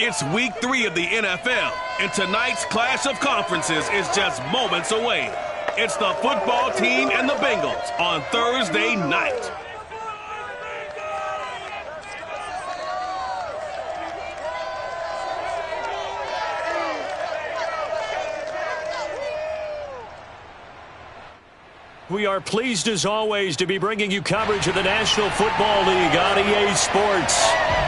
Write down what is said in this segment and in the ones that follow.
It's week 3 of the NFL, and tonight's clash of conferences is just moments away. It's the football team and the Bengals on Thursday night. We are pleased as always to be bringing you coverage of the National Football League on EA Sports.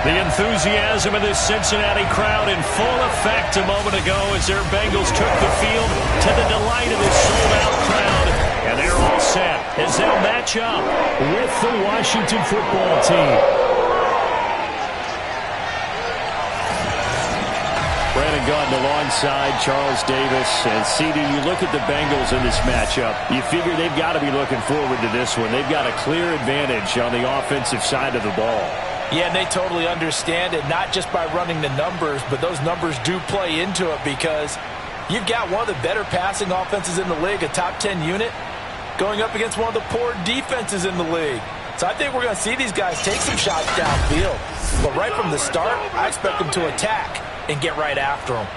The enthusiasm of this Cincinnati crowd in full effect a moment ago as their Bengals took the field to the delight of this sold-out crowd. And they're all set as they'll match up with the Washington football team. Brandon Gaudin alongside Charles Davis. And CD, you look at the Bengals in this matchup, you figure they've got to be looking forward to this one. They've got a clear advantage on the offensive side of the ball. Yeah, and they totally understand it, not just by running the numbers, but those numbers do play into it because you've got one of the better passing offenses in the league, a top 10 unit, going up against one of the poor defenses in the league. So I think we're going to see these guys take some shots downfield. But right from the start, I expect them to attack and get right after them.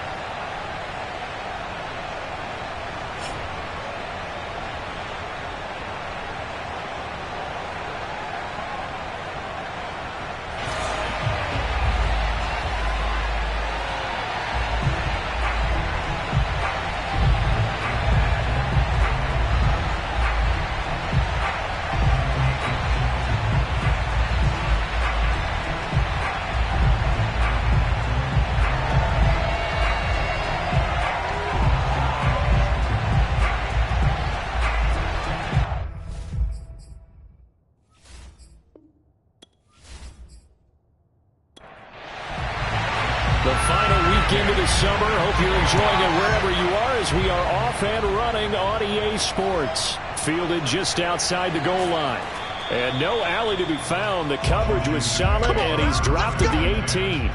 The final weekend of the summer. Hope you're enjoying it wherever you are as we are off and running on EA Sports. Fielded just outside the goal line. And no alley to be found. The coverage was solid, and he's dropped at the 18.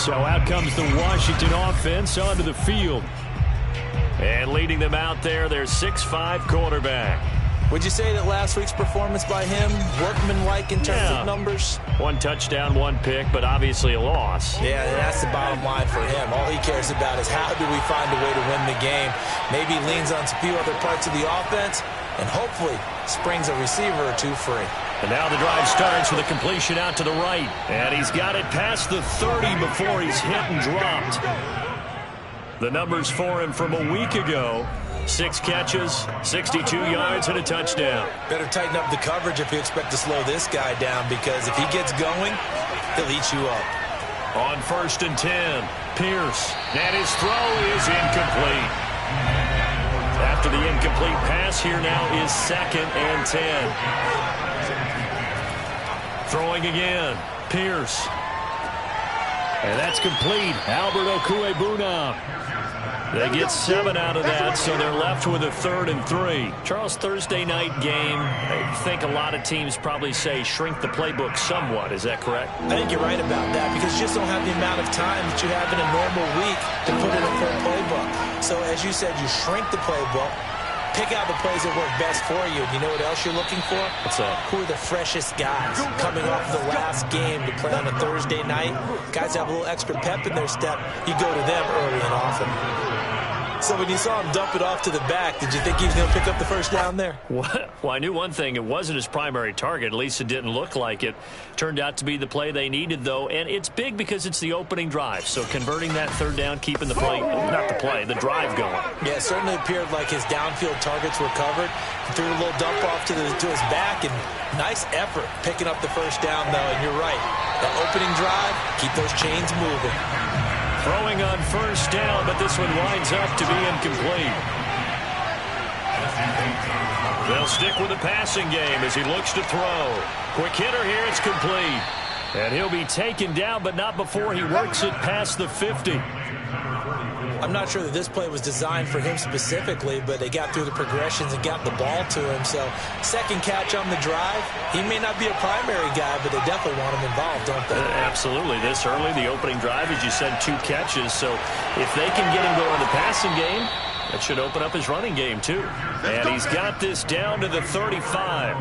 So out comes the Washington offense onto the field. And leading them out there, their 6'5" quarterback. Would you say that last week's performance by him, workmanlike in terms of numbers? 1 touchdown, 1 pick, but obviously a loss. Yeah, that's the bottom line for him. All he cares about is how do we find a way to win the game. Maybe leans on a few other parts of the offense, and hopefully springs a receiver or two free. And now the drive starts with a completion out to the right. And he's got it past the 30 before he's hit and dropped. The numbers for him from a week ago: 6 catches, 62 yards, and a touchdown. Better tighten up the coverage if you expect to slow this guy down, because if he gets going, he'll eat you up. On 1st and 10, Pierce. And his throw is incomplete. After the incomplete pass, here now is 2nd and 10. Throwing again, Pierce. And that's complete. Albert Okwuegbunam. They get 7 out of that, so they're left with a 3rd and 3. Charles, Thursday night game, I think a lot of teams probably say shrink the playbook somewhat. Is that correct? I think you're right about that, because you just don't have the amount of time that you have in a normal week to put in a full playbook. So as you said, you shrink the playbook, pick out the plays that work best for you. You know what else you're looking for? What's that? Who are the freshest guys coming off the last game to play on a Thursday night? Guys have a little extra pep in their step. You go to them early and often. So when you saw him dump it off to the back, did you think he was going to pick up the first down there? Well, I knew one thing. It wasn't his primary target. At least it didn't look like it. Turned out to be the play they needed, though. And it's big because it's the opening drive. So converting that 3rd down, keeping the play, not the play, the drive going. Yeah, it certainly appeared like his downfield targets were covered. He threw a little dump off to his back, and nice effort picking up the first down, though. And you're right. That opening drive, keep those chains moving. Throwing on 1st down, but this one winds up to be incomplete. They'll stick with the passing game as he looks to throw. Quick hitter here, it's complete. And he'll be taken down, but not before he works it past the 50. I'm not sure that this play was designed for him specifically, but they got through the progressions and got the ball to him. So 2nd catch on the drive. He may not be a primary guy, but they definitely want him involved, don't they? Absolutely. This early, the opening drive, as you said, 2 catches. So if they can get him going in the passing game, that should open up his running game too. And he's got this down to the 35.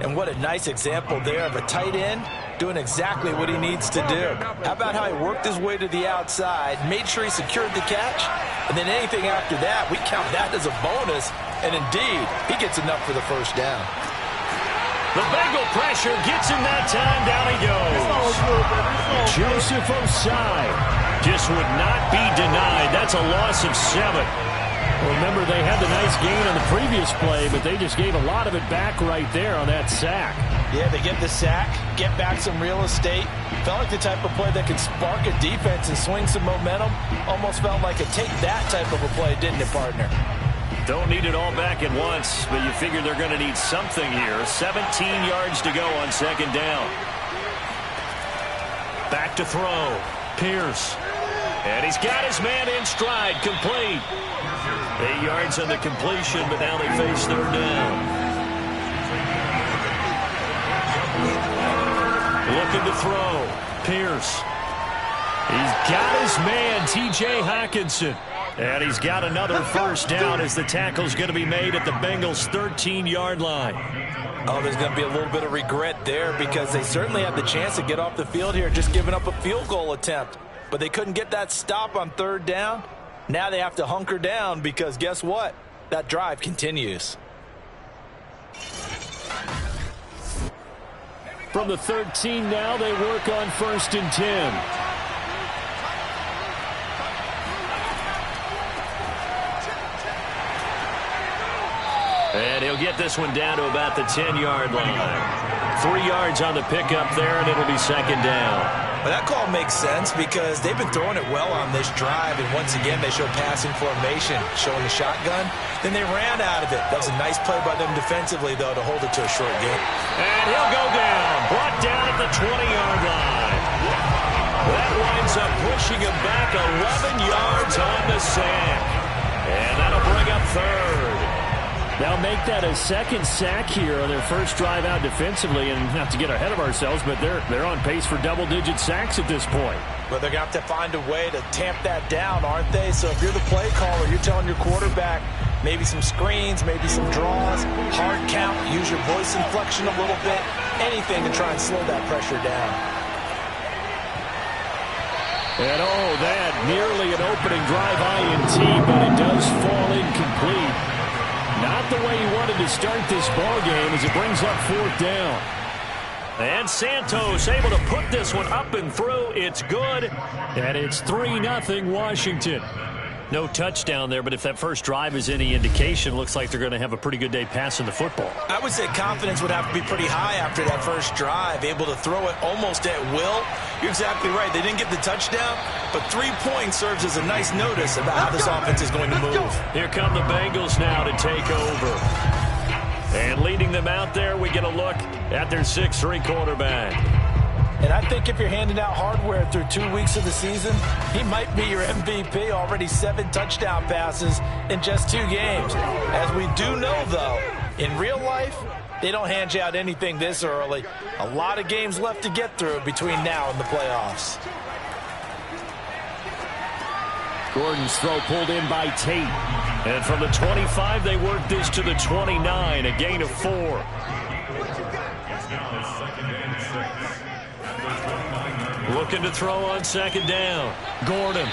And what a nice example there of a tight end doing exactly what he needs to do. How about how he worked his way to the outside, made sure he secured the catch, and then anything after that, we count that as a bonus, and indeed, he gets enough for the first down. The Bengal pressure gets him that time. Down he goes. Joseph Osai just would not be denied. That's a loss of 7. Remember, they had the nice gain on the previous play, but they just gave a lot of it back right there on that sack. Yeah, they get the sack, get back some real estate. Felt like the type of play that could spark a defense and swing some momentum. Almost felt like a take that type of a play, didn't it, partner? Don't need it all back at once, but you figure they're going to need something here. 17 yards to go on second down. Back to throw. Pierce. And he's got his man in stride. Complete. 8 yards on the completion, but now they face third down. Looking to throw. Pierce. He's got his man, T.J. Hockenson. And he's got another first down as the tackle's going to be made at the Bengals' 13-yard line. Oh, there's going to be a little bit of regret there because they certainly had the chance to get off the field here, just giving up a field goal attempt. But they couldn't get that stop on third down. Now they have to hunker down because guess what? That drive continues. From the 13 now, they work on 1st and 10. And he'll get this one down to about the 10-yard line. 3 yards on the pickup there, and it'll be second down. Well, that call makes sense because they've been throwing it well on this drive, and once again they show passing formation, showing the shotgun. Then they ran out of it. That was a nice play by them defensively, though, to hold it to a short gain. And he'll go down, brought down at the 20-yard line. That winds up pushing him back 11 yards on the sack. And that'll bring up third. They'll make that a second sack here on their first drive out defensively, and not to get ahead of ourselves, but they're on pace for double-digit sacks at this point. But they're going to have to find a way to tamp that down, aren't they? So if you're the play caller, you're telling your quarterback maybe some screens, maybe some draws, hard count, use your voice inflection a little bit, anything to try and slow that pressure down. And oh, that nearly an opening drive INT, but it does fall incomplete. Not the way he wanted to start this ball game as it brings up 4th down. And Santos able to put this one up and through. It's good. And it's 3-0 Washington. No touchdown there, but if that first drive is any indication, looks like they're going to have a pretty good day passing the football. I would say confidence would have to be pretty high after that first drive, able to throw it almost at will. You're exactly right. They didn't get the touchdown, but 3 points serves as a nice notice about how this offense is going to move. Here come the Bengals now to take over. And leading them out there, we get a look at their 6'3" quarterback. And I think if you're handing out hardware through 2 weeks of the season, he might be your MVP. Already 7 touchdown passes in just 2 games. As we do know, though, in real life, they don't hand you out anything this early. A lot of games left to get through between now and the playoffs. Gordon's throw pulled in by Tate. And from the 25, they work this to the 29, a gain of 4. Looking to throw on second down. Gordon.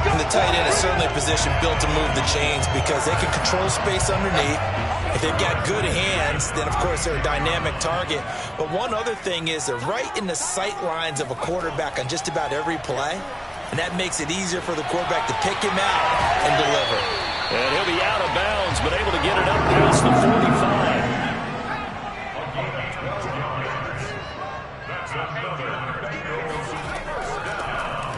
And the tight end is certainly a position built to move the chains because they can control space underneath. If they've got good hands, then, of course, they're a dynamic target. But one other thing is they're right in the sight lines of a quarterback on just about every play. And that makes it easier for the quarterback to pick him out and deliver. And he'll be out of bounds, but able to get it up past the 45.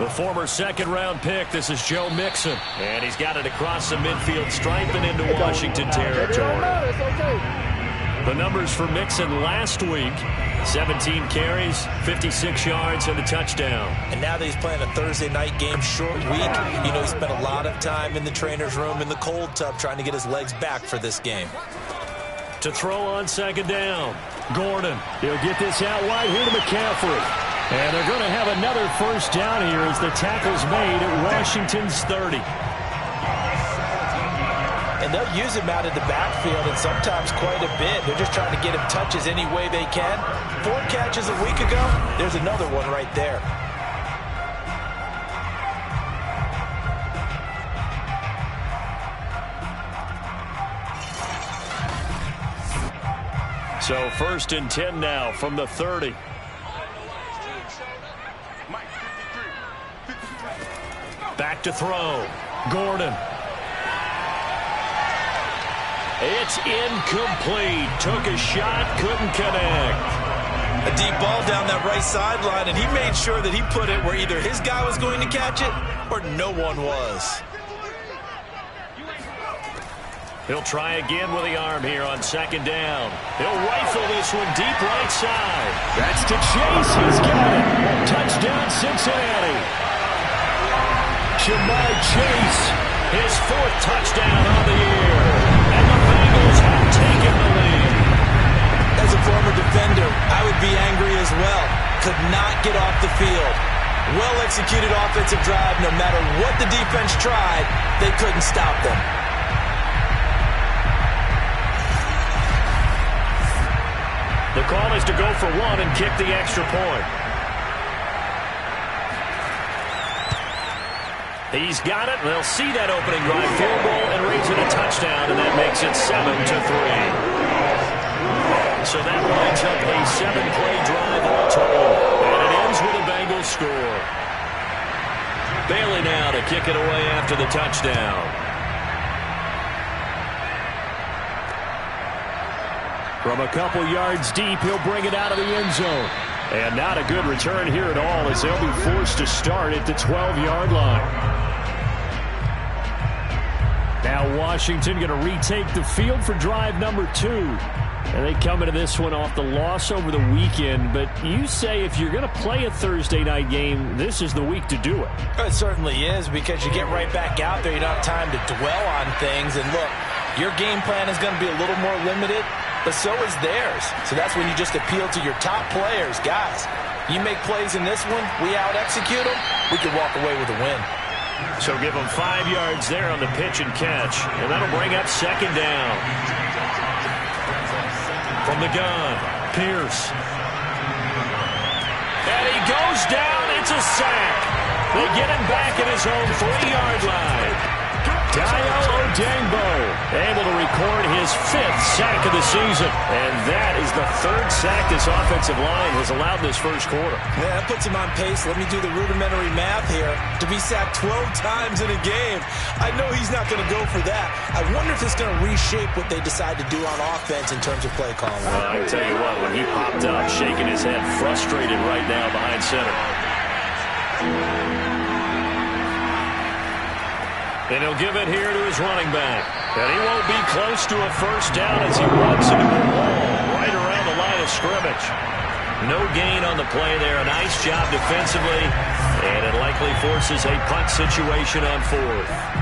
The former second-round pick, this is Joe Mixon. And he's got it across the midfield stripe and into Washington territory. The numbers for Mixon last week, 17 carries, 56 yards, and a touchdown. And now that he's playing a Thursday night game, short week, you know he spent a lot of time in the trainer's room in the cold tub trying to get his legs back for this game. To throw on second down, Gordon. He'll get this out wide here to McCaffrey. And they're going to have another first down here as the tackle's made at Washington's 30. And they'll use him out in the backfield, and sometimes quite a bit. They're just trying to get him touches any way they can. 4 catches a week ago, there's another one right there. So 1st and 10 now from the 30. Back to throw. Gordon. It's incomplete. Took a shot, couldn't connect. A deep ball down that right sideline, and he made sure that he put it where either his guy was going to catch it or no one was. He'll try again with the arm here on 2nd down. He'll rifle this one deep right side. That's to Chase. He's got it. Touchdown, Cincinnati. Jamar Chase, his 4th touchdown on the year. And the Bengals have taken the lead. As a former defender, I would be angry as well. Could not get off the field. Well-executed offensive drive. No matter what the defense tried, they couldn't stop them. The call is to go for 1 and kick the extra point. He's got it. They'll see that opening drive field goal and raise it a touchdown, and that makes it 7-3. So that winds up a 7-play drive all told, and it ends with a Bengals score. Bailey now to kick it away after the touchdown. From a couple yards deep, he'll bring it out of the end zone. And not a good return here at all, as they'll be forced to start at the 12-yard line. Now Washington going to retake the field for drive number 2. And they come into this one off the loss over the weekend. But you say if you're going to play a Thursday night game, this is the week to do it. It certainly is, because you get right back out there. You don't have time to dwell on things. And look, your game plan is going to be a little more limited, but so is theirs. So that's when you just appeal to your top players. Guys, you make plays in this one, we out-execute them, we can walk away with a win. So give them 5 yards there on the pitch and catch, and that'll bring up 2nd down. From the gun, Pierce. And he goes down, it's a sack. They get him back at his own 3-yard line. Dayo Odeyingbo able to record his 5th sack of the season. And that is the 3rd sack this offensive line has allowed this first quarter. Yeah, that puts him on pace. Let me do the rudimentary math here. To be sacked 12 times in a game, I know he's not going to go for that. I wonder if it's going to reshape what they decide to do on offense in terms of play calling. I can tell you what, when he popped up, shaking his head, frustrated right now behind center. And he'll give it here to his running back. And he won't be close to a first down as he walks into the wall right around the line of scrimmage. No gain on the play there. A nice job defensively. And it likely forces a punt situation on 4th.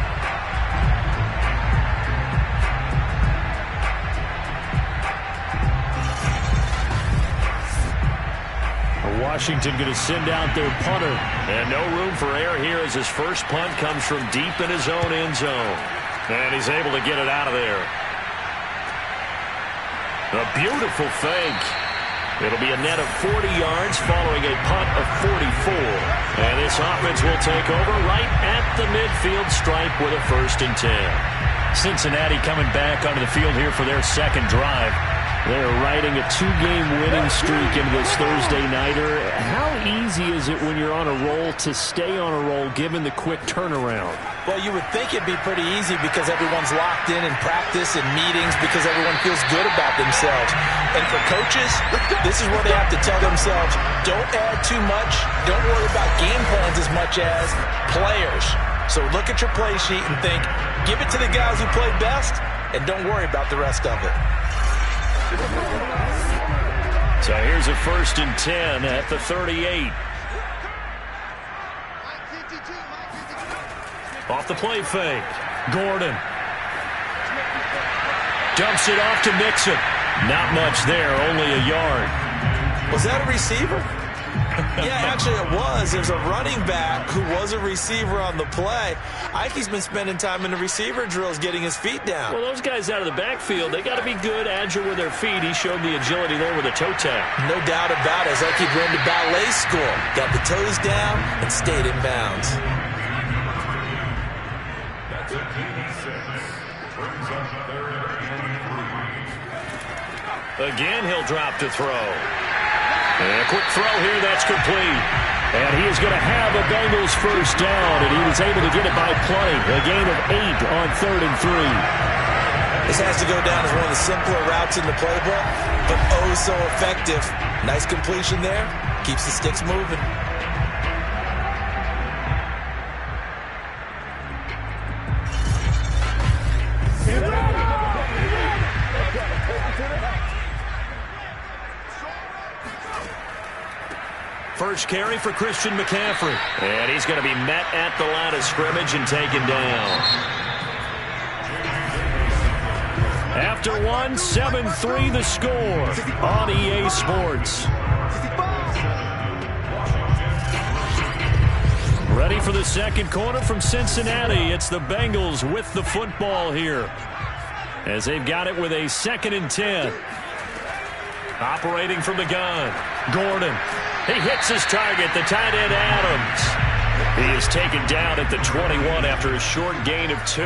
Washington going to send out their punter. And no room for error here as his first punt comes from deep in his own end zone. And he's able to get it out of there. A beautiful fake. It'll be a net of 40 yards following a punt of 44. And this offense will take over right at the midfield stripe with a 1st and 10. Cincinnati coming back onto the field here for their 2nd drive. They're riding a 2-game winning streak into this Thursday nighter. How easy is it when you're on a roll to stay on a roll given the quick turnaround? Well, you would think it'd be pretty easy because everyone's locked in practice and meetings because everyone feels good about themselves. And for coaches, this is where they have to tell themselves, don't add too much. Don't worry about game plans as much as players. So look at your play sheet and think, give it to the guys who played best, and don't worry about the rest of it. So here's a 1st and 10 at the 38. Off the play fake. Gordon. Dumps it off to Mixon. Not much there, only a yard. Was that a receiver? Yeah, actually it was. There's a running back who was a receiver on the play. Ike's been spending time in the receiver drills getting his feet down. Well, those guys out of the backfield, they got to be good, agile with their feet. He showed the agility there with a toe tap. No doubt about it. It's like he ran to ballet school. Got the toes down and stayed in bounds. Again, he'll drop to throw. And a quick throw here, that's complete. And he is going to have a Bengals first down, and he was able to get it by plenty. A gain of 8 on 3rd and 3. This has to go down as one of the simpler routes in the playbook, but oh so effective. Nice completion there. Keeps the sticks moving. First carry for Christian McCaffrey. And he's going to be met at the line of scrimmage and taken down. After one, 7-3 the score on EA Sports. Ready for the second quarter from Cincinnati. It's the Bengals with the football here, as they've got it with a 2nd and 10. Operating from the gun, Gordon. He hits his target, the tight end Adams. He is taken down at the 21 after a short gain of 2.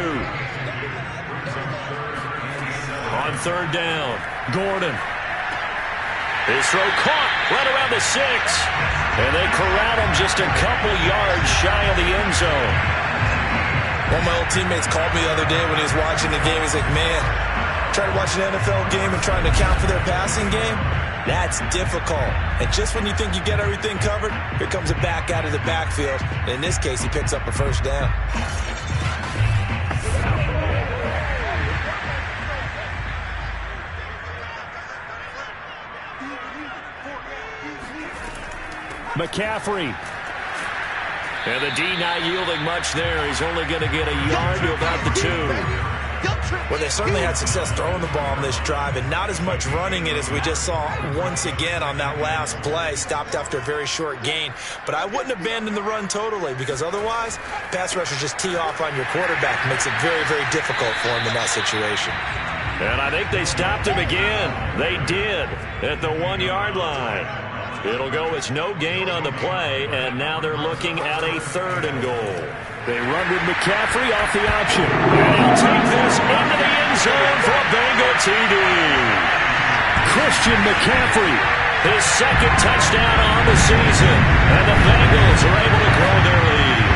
On 3rd down, Gordon. His throw caught right around the 6. And they corral him just a couple yards shy of the end zone. One of my old teammates called me the other day when he was watching the game. He's like, man, trying to watch an NFL game and trying to account for their passing game? That's difficult. And just when you think you get everything covered, here comes a back out of the backfield. And in this case, he picks up a first down. McCaffrey. And the D not yielding much there. He's only going to get a yard to about the 2. Well, they certainly had success throwing the ball on this drive, and not as much running it as we just saw once again on that last play. Stopped after a very short gain. But I wouldn't abandon the run totally, because otherwise, pass rushers just tee off on your quarterback. Makes it very, very difficult for him in that situation. And I think they stopped him again. They did at the 1-yard line. It'll go as no gain on the play, and now they're looking at a 3rd and goal. They run with McCaffrey off the option. And he'll take this into the end zone for a Bengal TD. Christian McCaffrey, his 2nd touchdown on the season. And the Bengals are able to grow their lead.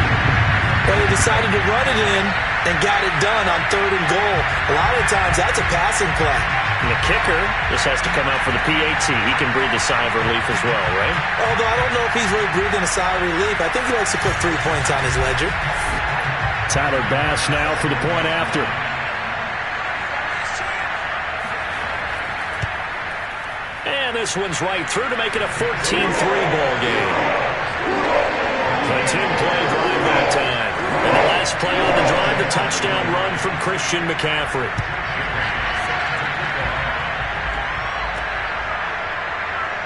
Well, they decided to run it in and got it done on 3rd and goal. A lot of times, that's a passing play. And the kicker just has to come out for the PAT. He can breathe a sigh of relief as well, right? Although I don't know if he's really breathing a sigh of relief. I think he likes to put 3 points on his ledger. Tyler Bass now for the point after. And this one's right through to make it a 14-3 ball game. A 10-play drive that time. And the last play on the drive, the touchdown run from Christian McCaffrey.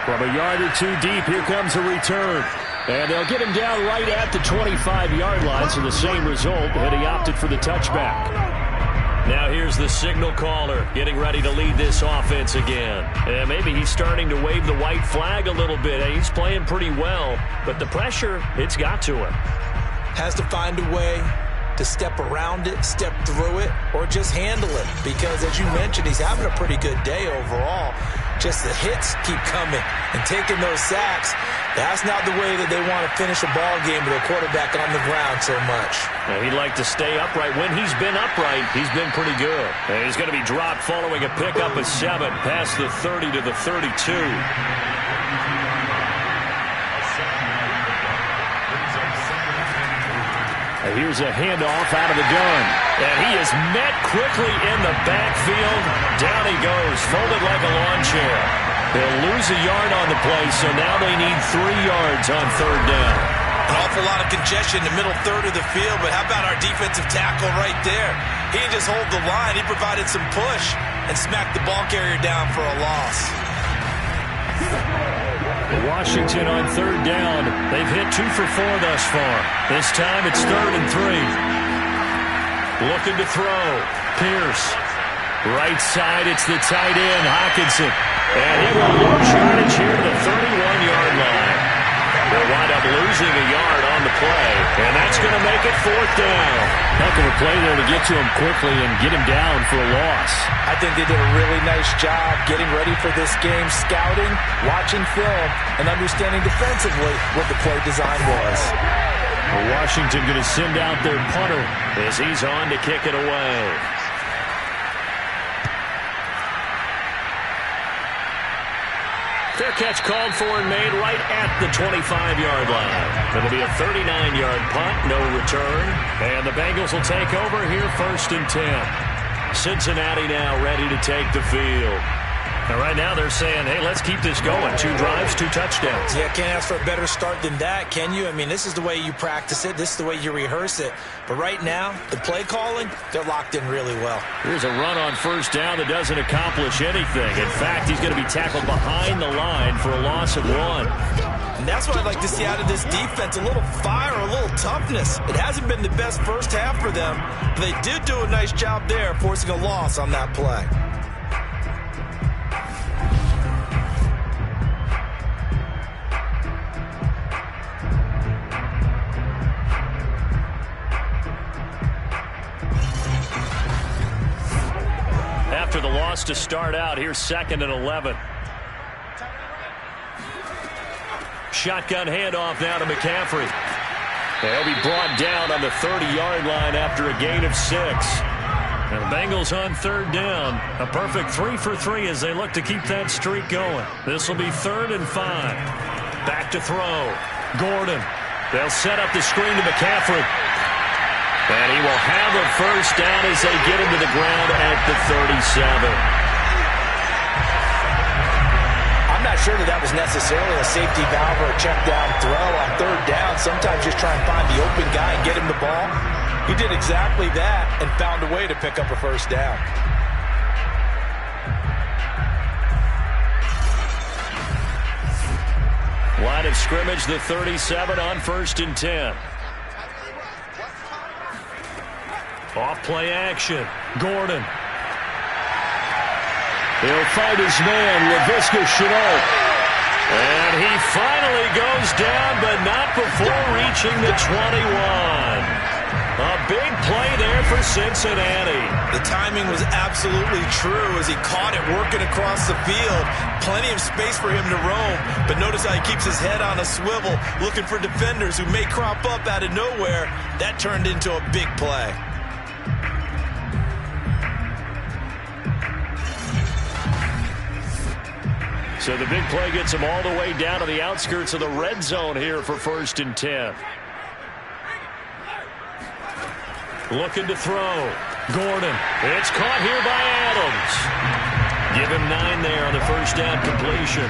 From a yard or 2 deep, here comes a return. And they'll get him down right at the 25-yard line, so the same result, and he opted for the touchback. Now here's the signal caller getting ready to lead this offense again. And maybe he's starting to wave the white flag a little bit. He's playing pretty well, but the pressure, it's got to him. Has to find a way to step around it, step through it, or just handle it. Because as you mentioned, he's having a pretty good day overall. Just the hits keep coming and taking those sacks. That's not the way that they want to finish a ball game with a quarterback on the ground so much. Now, he'd like to stay upright. When he's been upright, he's been pretty good. And he's going to be dropped following a pickup of 7 past the 30 to the 32. And here's a handoff out of the gun. And he is met quickly in the backfield. Down he goes, folded like a lawn chair. They'll lose a yard on the play, so now they need 3 yards on 3rd down. An awful lot of congestion in the middle third of the field, but how about our defensive tackle right there? He didn't just hold the line. He provided some push and smacked the ball carrier down for a loss. Washington on third down. They've hit 2 for 4 thus far. This time it's 3rd and 3. Looking to throw. Pierce. Right side, it's the tight end, Hockenson. And he will lose yardage here to the 31-yard line. They'll wind up losing a yard on the play, and that's going to make it 4th down. Heck of a play there to get to him quickly and get him down for a loss. I think they did a really nice job getting ready for this game, scouting, watching film, and understanding defensively what the play design was. Washington going to send out their punter as he's on to kick it away. Fair catch called for and made right at the 25-yard line. It'll be a 39-yard punt, no return. And the Bengals will take over here 1st and 10. Cincinnati now ready to take the field. And right now they're saying, hey, let's keep this going. 2 drives, 2 touchdowns. Yeah, can't ask for a better start than that, can you? I mean, this is the way you practice it. This is the way you rehearse it. But right now, the play calling, they're locked in really well. Here's a run on 1st down that doesn't accomplish anything. In fact, he's going to be tackled behind the line for a loss of 1. And that's what I'd like to see out of this defense, a little fire, a little toughness. It hasn't been the best first half for them, but they did do a nice job there, forcing a loss on that play. After the loss to start out, here's 2nd and 11. Shotgun handoff now to McCaffrey. They'll be brought down on the 30-yard line after a gain of 6. And the Bengals on 3rd down. A perfect 3 for 3 as they look to keep that streak going. This will be 3rd and 5. Back to throw. Gordon. They'll set up the screen to McCaffrey. And he will have a 1st down as they get him to the ground at the 37. I'm not sure that was necessarily a safety valve or a check down throw on 3rd down. Sometimes just try and find the open guy and get him the ball. He did exactly that and found a way to pick up a 1st down. Line of scrimmage, the 37 on 1st and 10. Off play action. Gordon. He'll find his man, Laviska Shenault. And he finally goes down, but not before reaching the 21. A big play there for Cincinnati. The timing was absolutely true as he caught it working across the field. Plenty of space for him to roam, but notice how he keeps his head on a swivel, looking for defenders who may crop up out of nowhere. That turned into a big play. So the big play gets him all the way down to the outskirts of the red zone here for 1st and 10. Looking to throw. Gordon. It's caught here by Adams. Give him 9 there on the 1st down completion.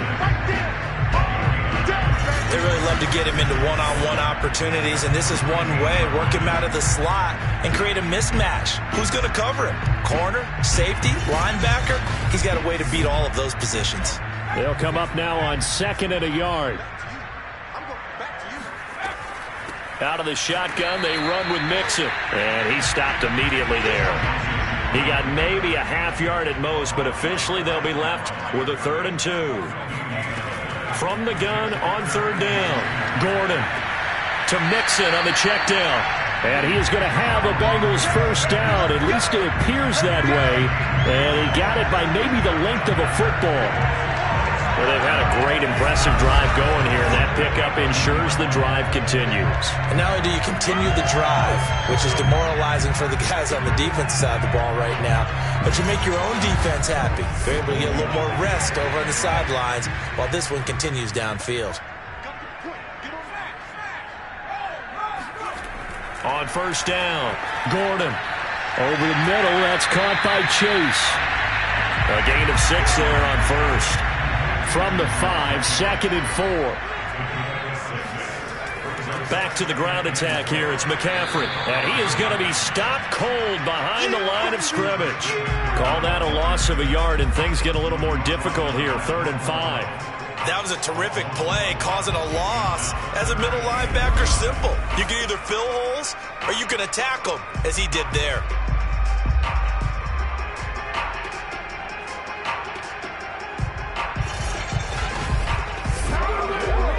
They really love to get him into one-on-one opportunities, and this is one way. Work him out of the slot and create a mismatch. Who's going to cover him? Corner, safety, linebacker? He's got a way to beat all of those positions. They'll come up now on 2nd and a yard. Out of the shotgun, they run with Mixon. And he stopped immediately there. He got maybe a half yard at most, but officially they'll be left with a 3rd and 2. From the gun on 3rd down. Gordon to Mixon on the check down. And he is going to have a Bengals 1st down. At least it appears that way. And he got it by maybe the length of a football. Well, they've had a great, impressive drive going here, and that pickup ensures the drive continues. And not only do you continue the drive, which is demoralizing for the guys on the defense side of the ball right now, but you make your own defense happy. They're able to get a little more rest over on the sidelines while this one continues downfield. On 1st down, Gordon. Over the middle, that's caught by Chase. A gain of 6 there on 1st. From the 5, 2nd and 4. Back to the ground attack here. It's McCaffrey. And he is going to be stopped cold behind the line of scrimmage. Call that a loss of a yard, and things get a little more difficult here. 3rd and 5. That was a terrific play, causing a loss. As a middle linebacker, simple. You can either fill holes or you can attack them, as he did there.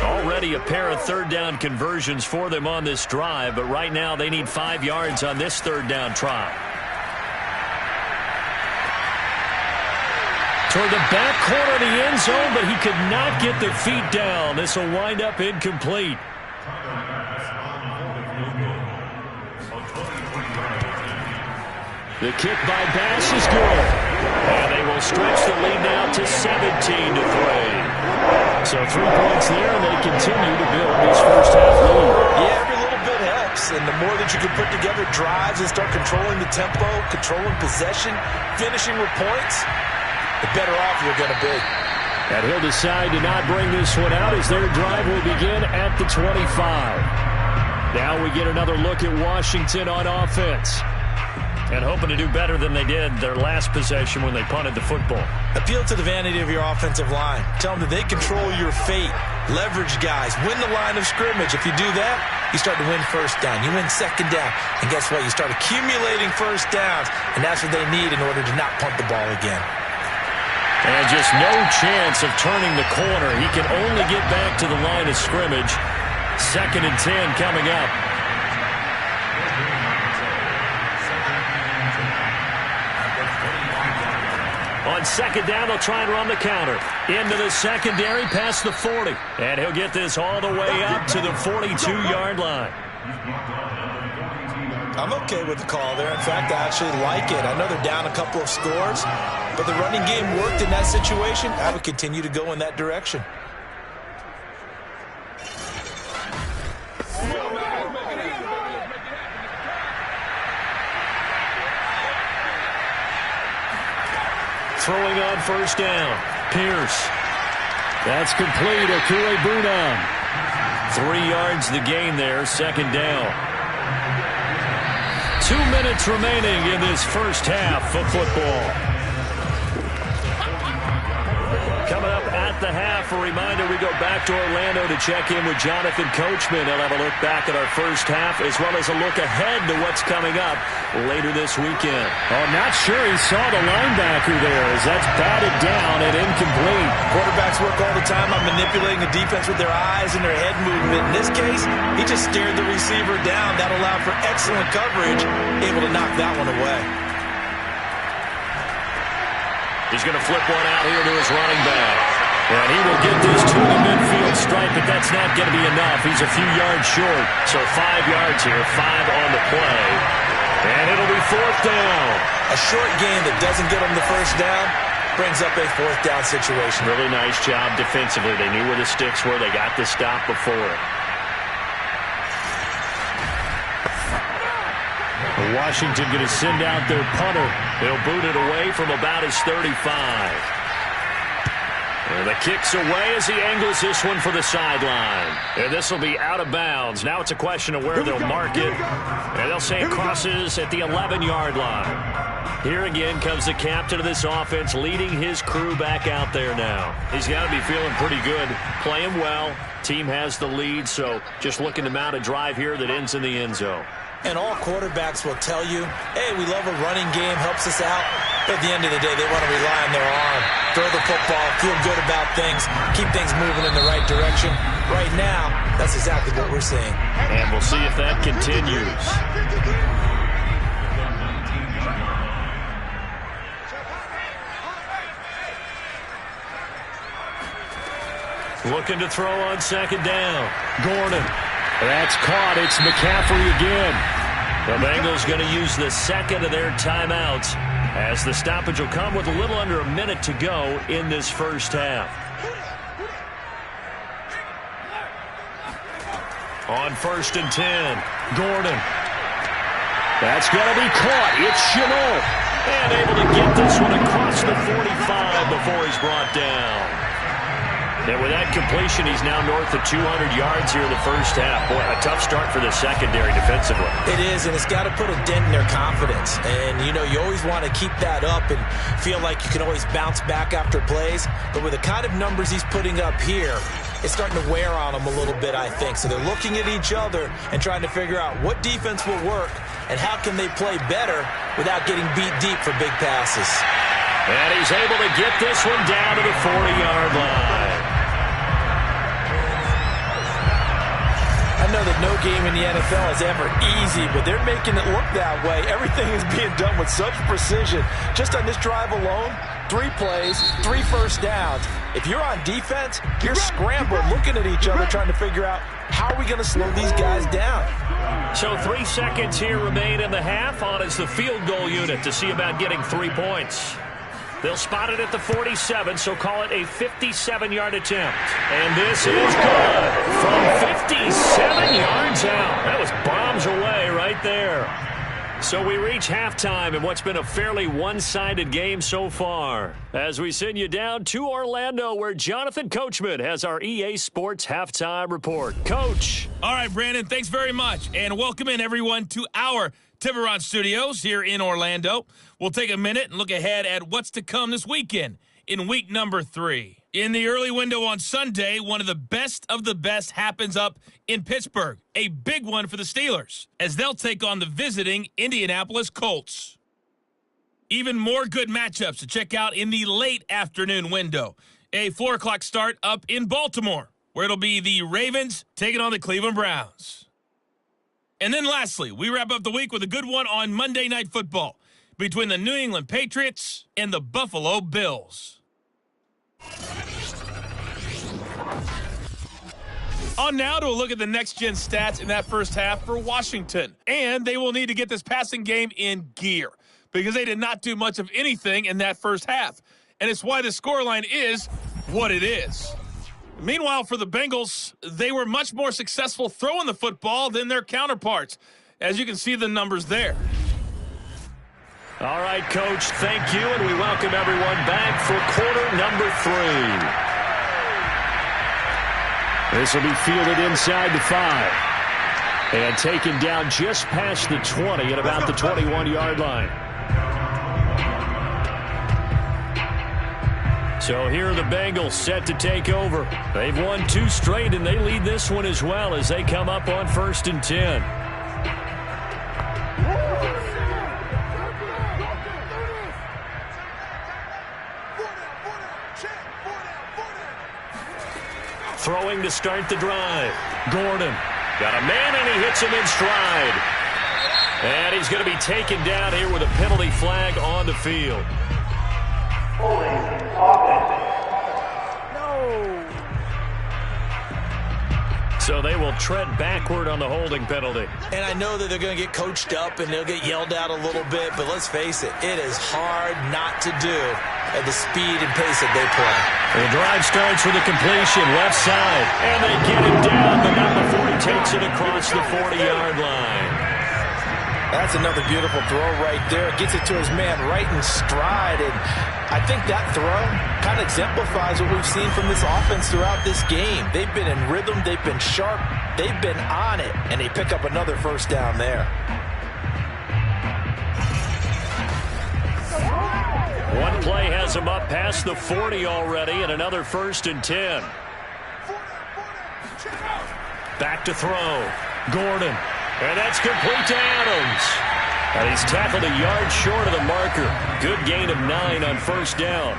Already a pair of third down conversions for them on this drive, but right now they need 5 yards on this third down try. Toward the back corner of the end zone, but he could not get the feet down. This will wind up incomplete. The kick by Bass is good. And they will stretch the lead now to 17-3. So 3 points there, and they continue to build this first half lead. Yeah, every little bit helps. And the more that you can put together drives and start controlling the tempo, controlling possession, finishing with points, the better off you're going to be. And he'll decide to not bring this one out as their drive will begin at the 25. Now we get another look at Washington on offense. And hoping to do better than they did their last possession when they punted the football. Appeal to the vanity of your offensive line. Tell them that they control your fate. Leverage guys. Win the line of scrimmage. If you do that, you start to win first down. You win second down. And guess what? You start accumulating first downs. And that's what they need in order to not punt the ball again. And just no chance of turning the corner. He can only get back to the line of scrimmage. 2nd and 10 coming up. On 2nd down, they'll try and run the counter. Into the secondary, past the 40. And he'll get this all the way up to the 42-yard line. I'm okay with the call there. In fact, I actually like it. I know they're down a couple of scores, but the running game worked in that situation. I would continue to go in that direction. Throwing on 1st down. Pierce. That's complete. Okure-Bunam. 3 yards the gain there. 2nd down. 2 minutes remaining in this first half of football. Coming up at the half, a reminder, we go back to Orlando to check in with Jonathan Coachman. He'll have a look back at our first half as well as a look ahead to what's coming up later this weekend. Oh, not sure he saw the linebacker there as that's batted down and incomplete. Quarterbacks work all the time on manipulating the defense with their eyes and their head movement. In this case, he just stared the receiver down. That allowed for excellent coverage, able to knock that one away. He's going to flip one out here to his running back. And he will get this to the midfield stripe, but that's not going to be enough. He's a few yards short. So 5 yards here, 5 on the play. And it'll be 4th down. A short gain that doesn't get him the first down brings up a 4th down situation. Really nice job defensively. They knew where the sticks were. They got the stop before it. Washington going to send out their punter. He'll boot it away from about his 35. And the kick's away as he angles this one for the sideline. And this will be out of bounds. Now it's a question of where they'll mark it. And they'll say it crosses at the 11-yard line. Here again comes the captain of this offense leading his crew back out there now. He's got to be feeling pretty good, playing well. Team has the lead, so just looking to mount a drive here that ends in the end zone. And all quarterbacks will tell you, hey, we love a running game, helps us out. But at the end of the day, they want to rely on their arm. Throw the football, feel good about things, keep things moving in the right direction. Right now, that's exactly what we're seeing. And we'll see if that continues. Looking to throw on 2nd down. Gordon. That's caught. It's McCaffrey again. The Bengals going to use the 2nd of their timeouts as the stoppage will come with a little under a minute to go in this first half. On 1st and 10, Gordon. That's going to be caught. It's Shenault. And able to get this one across the 45 before he's brought down. And with that completion, he's now north of 200 yards here in the first half. Boy, a tough start for the secondary defensively. It is, and it's got to put a dent in their confidence. And, you know, you always want to keep that up and feel like you can always bounce back after plays. But with the kind of numbers he's putting up here, it's starting to wear on them a little bit, I think. So they're looking at each other and trying to figure out what defense will work and how can they play better without getting beat deep for big passes. And he's able to get this one down to the 40-yard line. I know that no game in the NFL is ever easy, but they're making it look that way. Everything is being done with such precision. Just on this drive alone, 3 plays, 3 first downs. If you're on defense, you're scrambling, looking at each other, trying to figure out how are we going to slow these guys down. So 3 seconds here remain in the half. On is the field goal unit to see about getting 3 points. They'll spot it at the 47, so call it a 57-yard attempt. And this is good from 57 yards out. That was bombs away right there. So we reach halftime in what's been a fairly one-sided game so far. As we send you down to Orlando, where Jonathan Coachman has our EA Sports Halftime Report. Coach. All right, Brandon, thanks very much. And welcome in, everyone, to our Tiburon Studios here in Orlando. We'll take a minute and look ahead at what's to come this weekend in week number 3. In the early window on Sunday, one of the best happens up in Pittsburgh. A big one for the Steelers, as they'll take on the visiting Indianapolis Colts. Even more good matchups to check out in the late afternoon window. A 4 o'clock start up in Baltimore, where it'll be the Ravens taking on the Cleveland Browns. And then lastly, we wrap up the week with a good one on Monday Night Football between the New England Patriots and the Buffalo Bills. On now to a look at the next-gen stats in that first half for Washington. And they will need to get this passing game in gear because they did not do much of anything in that first half. And it's why the scoreline is what it is. Meanwhile, for the Bengals, they were much more successful throwing the football than their counterparts, as you can see the numbers there. All right, Coach, thank you, and we welcome everyone back for quarter number 3. This will be fielded inside the 5 and taken down just past the 20 at about the 21-yard line. So here are the Bengals set to take over. They've won 2 straight, and they lead this one as well as they come up on 1st and 10. Throwing to start the drive. Gordon got a man, and he hits him in stride. And he's going to be taken down here with a penalty flag on the field. So they will tread backward on the holding penalty. And I know that they're going to get coached up and they'll get yelled at a little bit, but let's face it, it is hard not to do at the speed and pace that they play. The drive starts with a completion left side, and they get him down, but not before he takes it across the 40-yard line. That's another beautiful throw right there. Gets it to his man right in stride. And I think that throw kind of exemplifies what we've seen from this offense throughout this game. They've been in rhythm. They've been sharp. They've been on it. And they pick up another first down there. One play has him up past the 40 already, and another 1st and 10. Back to throw. Gordon. And that's complete to Adams. And he's tackled a yard short of the marker. Good gain of 9 on 1st down.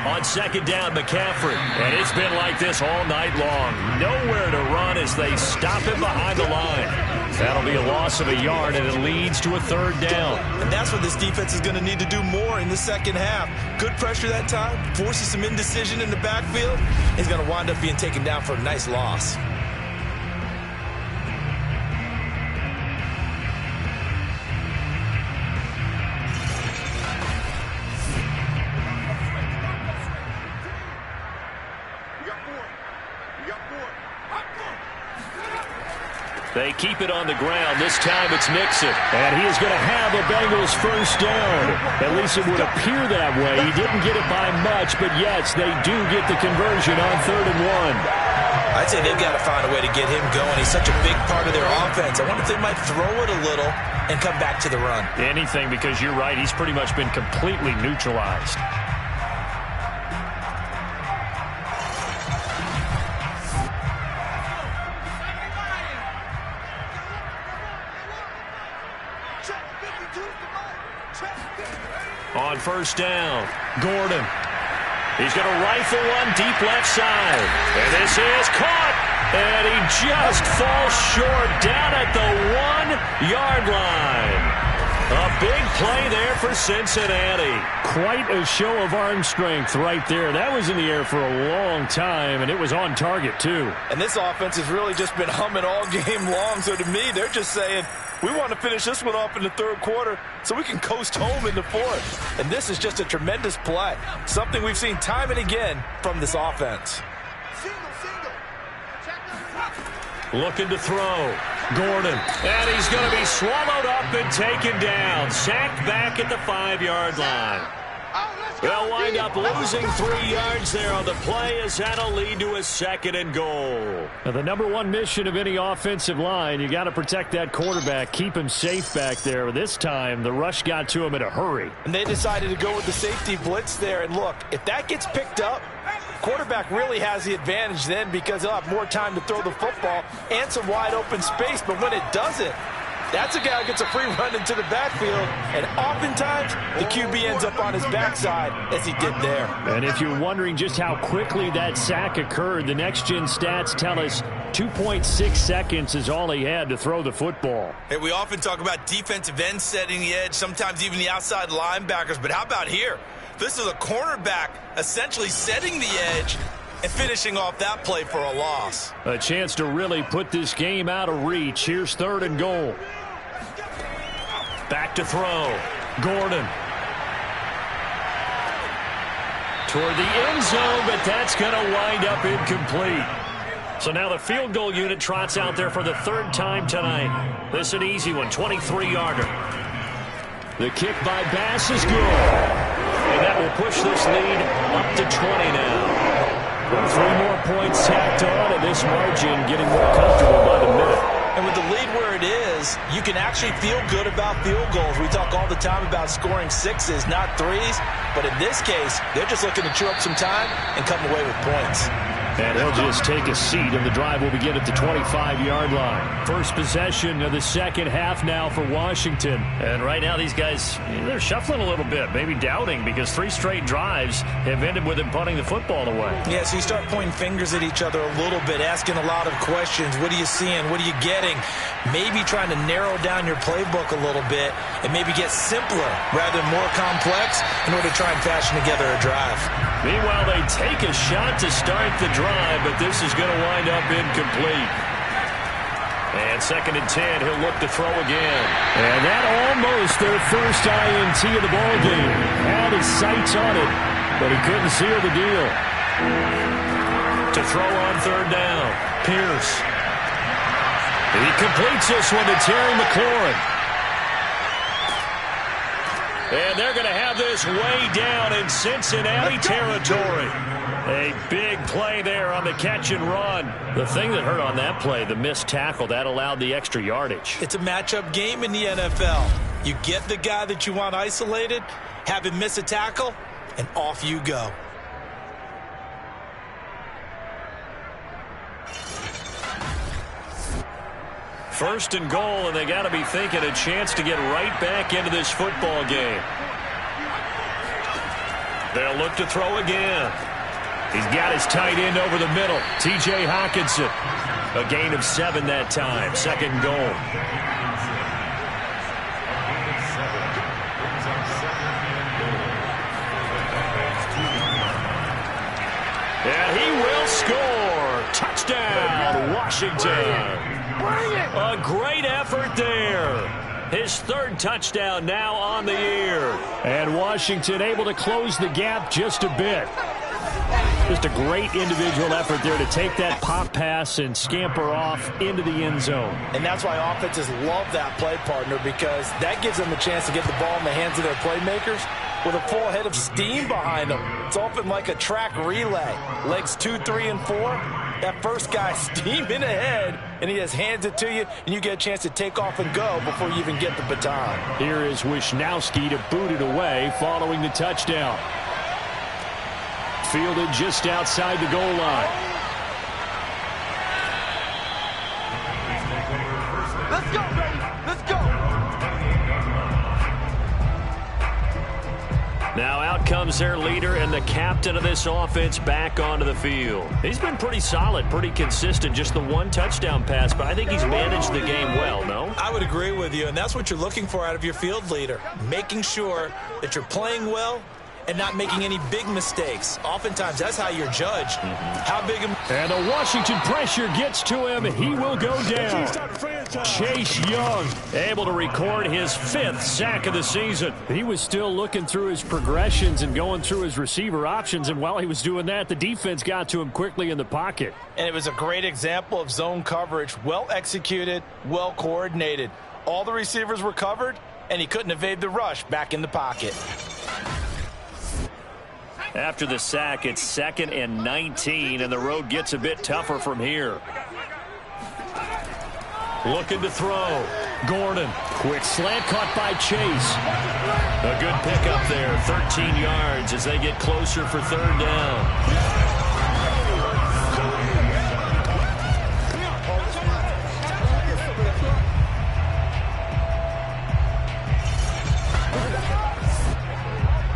On 2nd down, McCaffrey. And it's been like this all night long. Nowhere to run as they stop him behind the line. That'll be a loss of a yard, and it leads to a 3rd down. And that's what this defense is going to need to do more in the second half. Good pressure that time. Forces some indecision in the backfield. He's going to wind up being taken down for a nice loss. They keep it on the ground. This time it's Nixon. And he is going to have a Bengals first down. At least it would appear that way. He didn't get it by much, but yes, they do get the conversion on 3rd and 1. I'd say they've got to find a way to get him going. He's such a big part of their offense. I wonder if they might throw it a little and come back to the run. Anything, because you're right. He's pretty much been completely neutralized. On first down, Gordon. He's going to rifle one deep left side. And this is caught. And he just falls short down at the 1-yard line. A big play there for Cincinnati. Quite a show of arm strength right there. That was in the air for a long time, and it was on target, too. And this offense has really just been humming all game long. So to me, they're just saying, we want to finish this one off in the 3rd quarter so we can coast home in the 4th. And this is just a tremendous play. Something we've seen time and again from this offense. Looking to throw. Gordon. And he's going to be swallowed up and taken down. Sacked back at the 5-yard line. They'll wind up losing 3 yards there on the play as that'll lead to a 2nd and goal. Now, the number one mission of any offensive line, you got to protect that quarterback, keep him safe back there. This time, the rush got to him in a hurry. And they decided to go with the safety blitz there. And look, if that gets picked up, quarterback really has the advantage then because he'll have more time to throw the football and some wide open space. But when it doesn't, that's a guy who gets a free run into the backfield, and oftentimes the QB ends up on his backside as he did there. And if you're wondering just how quickly that sack occurred, the next-gen stats tell us 2.6 seconds is all he had to throw the football. Hey, we often talk about defensive ends setting the edge, sometimes even the outside linebackers, but how about here? This is a cornerback essentially setting the edge and finishing off that play for a loss. A chance to really put this game out of reach. Here's 3rd and goal. Back to throw. Gordon. Toward the end zone, but that's going to wind up incomplete. So now the field goal unit trots out there for the 3rd time tonight. This is an easy one, 23-yarder. The kick by Bass is good. And that will push this lead up to 20 now. 3 more points tacked on, and this margin getting more comfortable by the minute. And with the lead where it is, you can actually feel good about field goals. We talk all the time about scoring 6s, not 3s. But in this case, they're just looking to chew up some time and come away with points. And he'll just take a seat, and the drive will begin at the 25-yard line. First possession of the second half now for Washington. And right now these guys, they're shuffling a little bit, maybe doubting, because 3 straight drives have ended with them punting the football away. Yeah, so you start pointing fingers at each other a little bit, asking a lot of questions. What are you seeing? What are you getting? Maybe trying to narrow down your playbook a little bit and maybe get simpler rather than more complex in order to try and fashion together a drive. Meanwhile, they take a shot to start the drive, but this is going to wind up incomplete. And 2nd and 10, he'll look to throw again. And that almost their first INT of the ballgame. Had his sights on it, but he couldn't seal the deal. To throw on 3rd down, Pierce. He completes this one to Terry McLaurin. And they're going to have this way down in Cincinnati territory. A big play there on the catch and run. The thing that hurt on that play, the missed tackle, that allowed the extra yardage. It's a matchup game in the NFL. You get the guy that you want isolated, have him miss a tackle, and off you go. First and goal, and they got to be thinking a chance to get right back into this football game. They'll look to throw again. He's got his tight end over the middle, T.J. Hockenson. A gain of 7 that time, 2nd goal. And he will score. Touchdown, Washington. A great effort there. His 3rd touchdown now on the year. And Washington able to close the gap just a bit. Just a great individual effort there to take that pop pass and scamper off into the end zone. And that's why offenses love that play, partner, because that gives them a chance to get the ball in the hands of their playmakers with a full head of steam behind them. It's often like a track relay. Legs 2, 3, and 4. That first guy steaming ahead, and he just hands it to you, and you get a chance to take off and go before you even get the baton. Here is Wisnowski to boot it away following the touchdown. Fielded just outside the goal line. Let's go, baby. Let's go. Now out comes their leader and the captain of this offense back onto the field. He's been pretty solid, pretty consistent, just the one touchdown pass, but I think he's managed the game well, no? I would agree with you, and that's what you're looking for out of your field leader, making sure that you're playing well and not making any big mistakes. Oftentimes, that's how you're judged. How big a... And the Washington pressure gets to him. He will go down. Chase Young able to record his 5th sack of the season. He was still looking through his progressions and going through his receiver options, and while he was doing that, the defense got to him quickly in the pocket. And it was a great example of zone coverage. Well executed, well coordinated. All the receivers were covered, and he couldn't evade the rush back in the pocket. After the sack, it's 2nd and 19, and the road gets a bit tougher from here. Looking to throw. Gordon. Quick slant caught by Chase. A good pickup there, 13 yards as they get closer for 3rd down.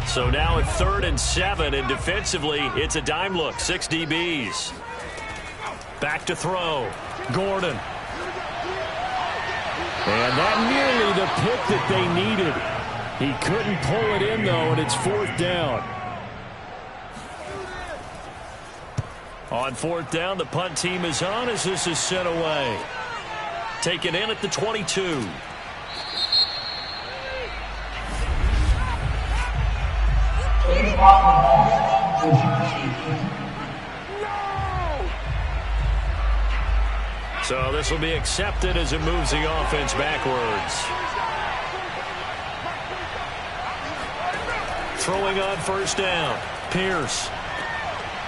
So now at 3rd and 7, and defensively, it's a dime look. 6 DBs. Back to throw. Gordon. And that nearly the pick that they needed. He couldn't pull it in, though, and it's 4th down. On 4th down, the punt team is on as this is sent away. Taken in at the 22. So this will be accepted as it moves the offense backwards. Throwing on 1st down. Pierce.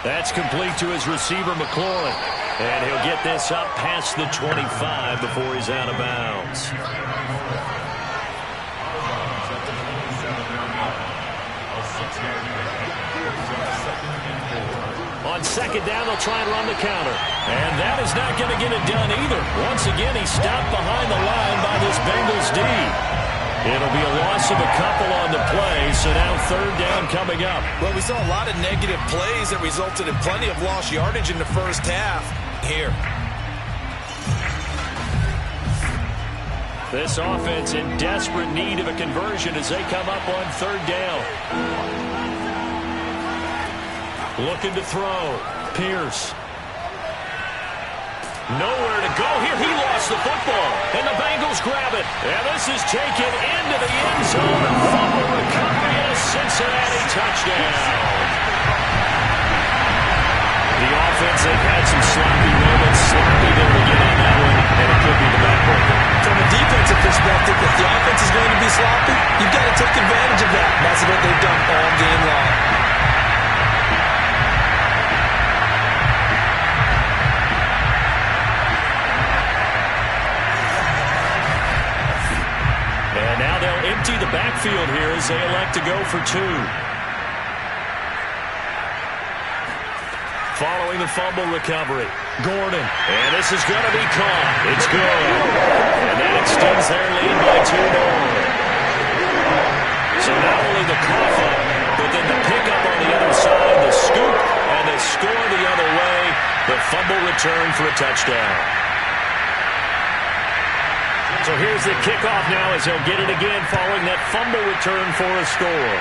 That's complete to his receiver, McLaurin. And he'll get this up past the 25 before he's out of bounds. On 2nd down, they'll try and run the counter. And that is not going to get it done either. Once again, he's stopped behind the line by this Bengals D. It'll be a loss of a couple on the play, so now 3rd down coming up. Well, we saw a lot of negative plays that resulted in plenty of lost yardage in the first half. Here. This offense in desperate need of a conversion as they come up on 3rd down. Looking to throw. Pierce. Nowhere to go here. He lost the football. And the Bengals grab it. And this is taken into the end zone. And fumble recovery and a Cincinnati touchdown. The offense, they've had some sloppy moments. Sloppy there to get on that one. And it could be the backbreaker. From a defensive perspective, if the offense is going to be sloppy, you've got to take advantage of that. And that's what they've done all game long. And now they'll empty the backfield here as they elect to go for 2. Following the fumble recovery, Gordon. And this is going to be caught. It's good. And that extends their lead by 2 more. So not only the cough up, but then the pickup on the other side, the scoop, and the score the other way. The fumble return for a touchdown. So here's the kickoff now as they'll get it again following that fumble return for a score.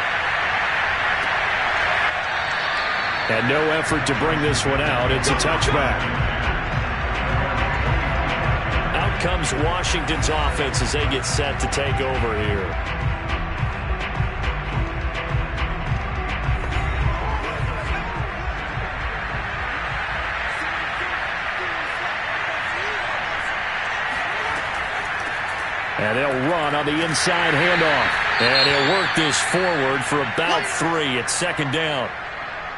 And no effort to bring this one out. It's a touchback. Out comes Washington's offense as they get set to take over here. And they'll run on the inside handoff. And he'll work this forward for about 3 at second down.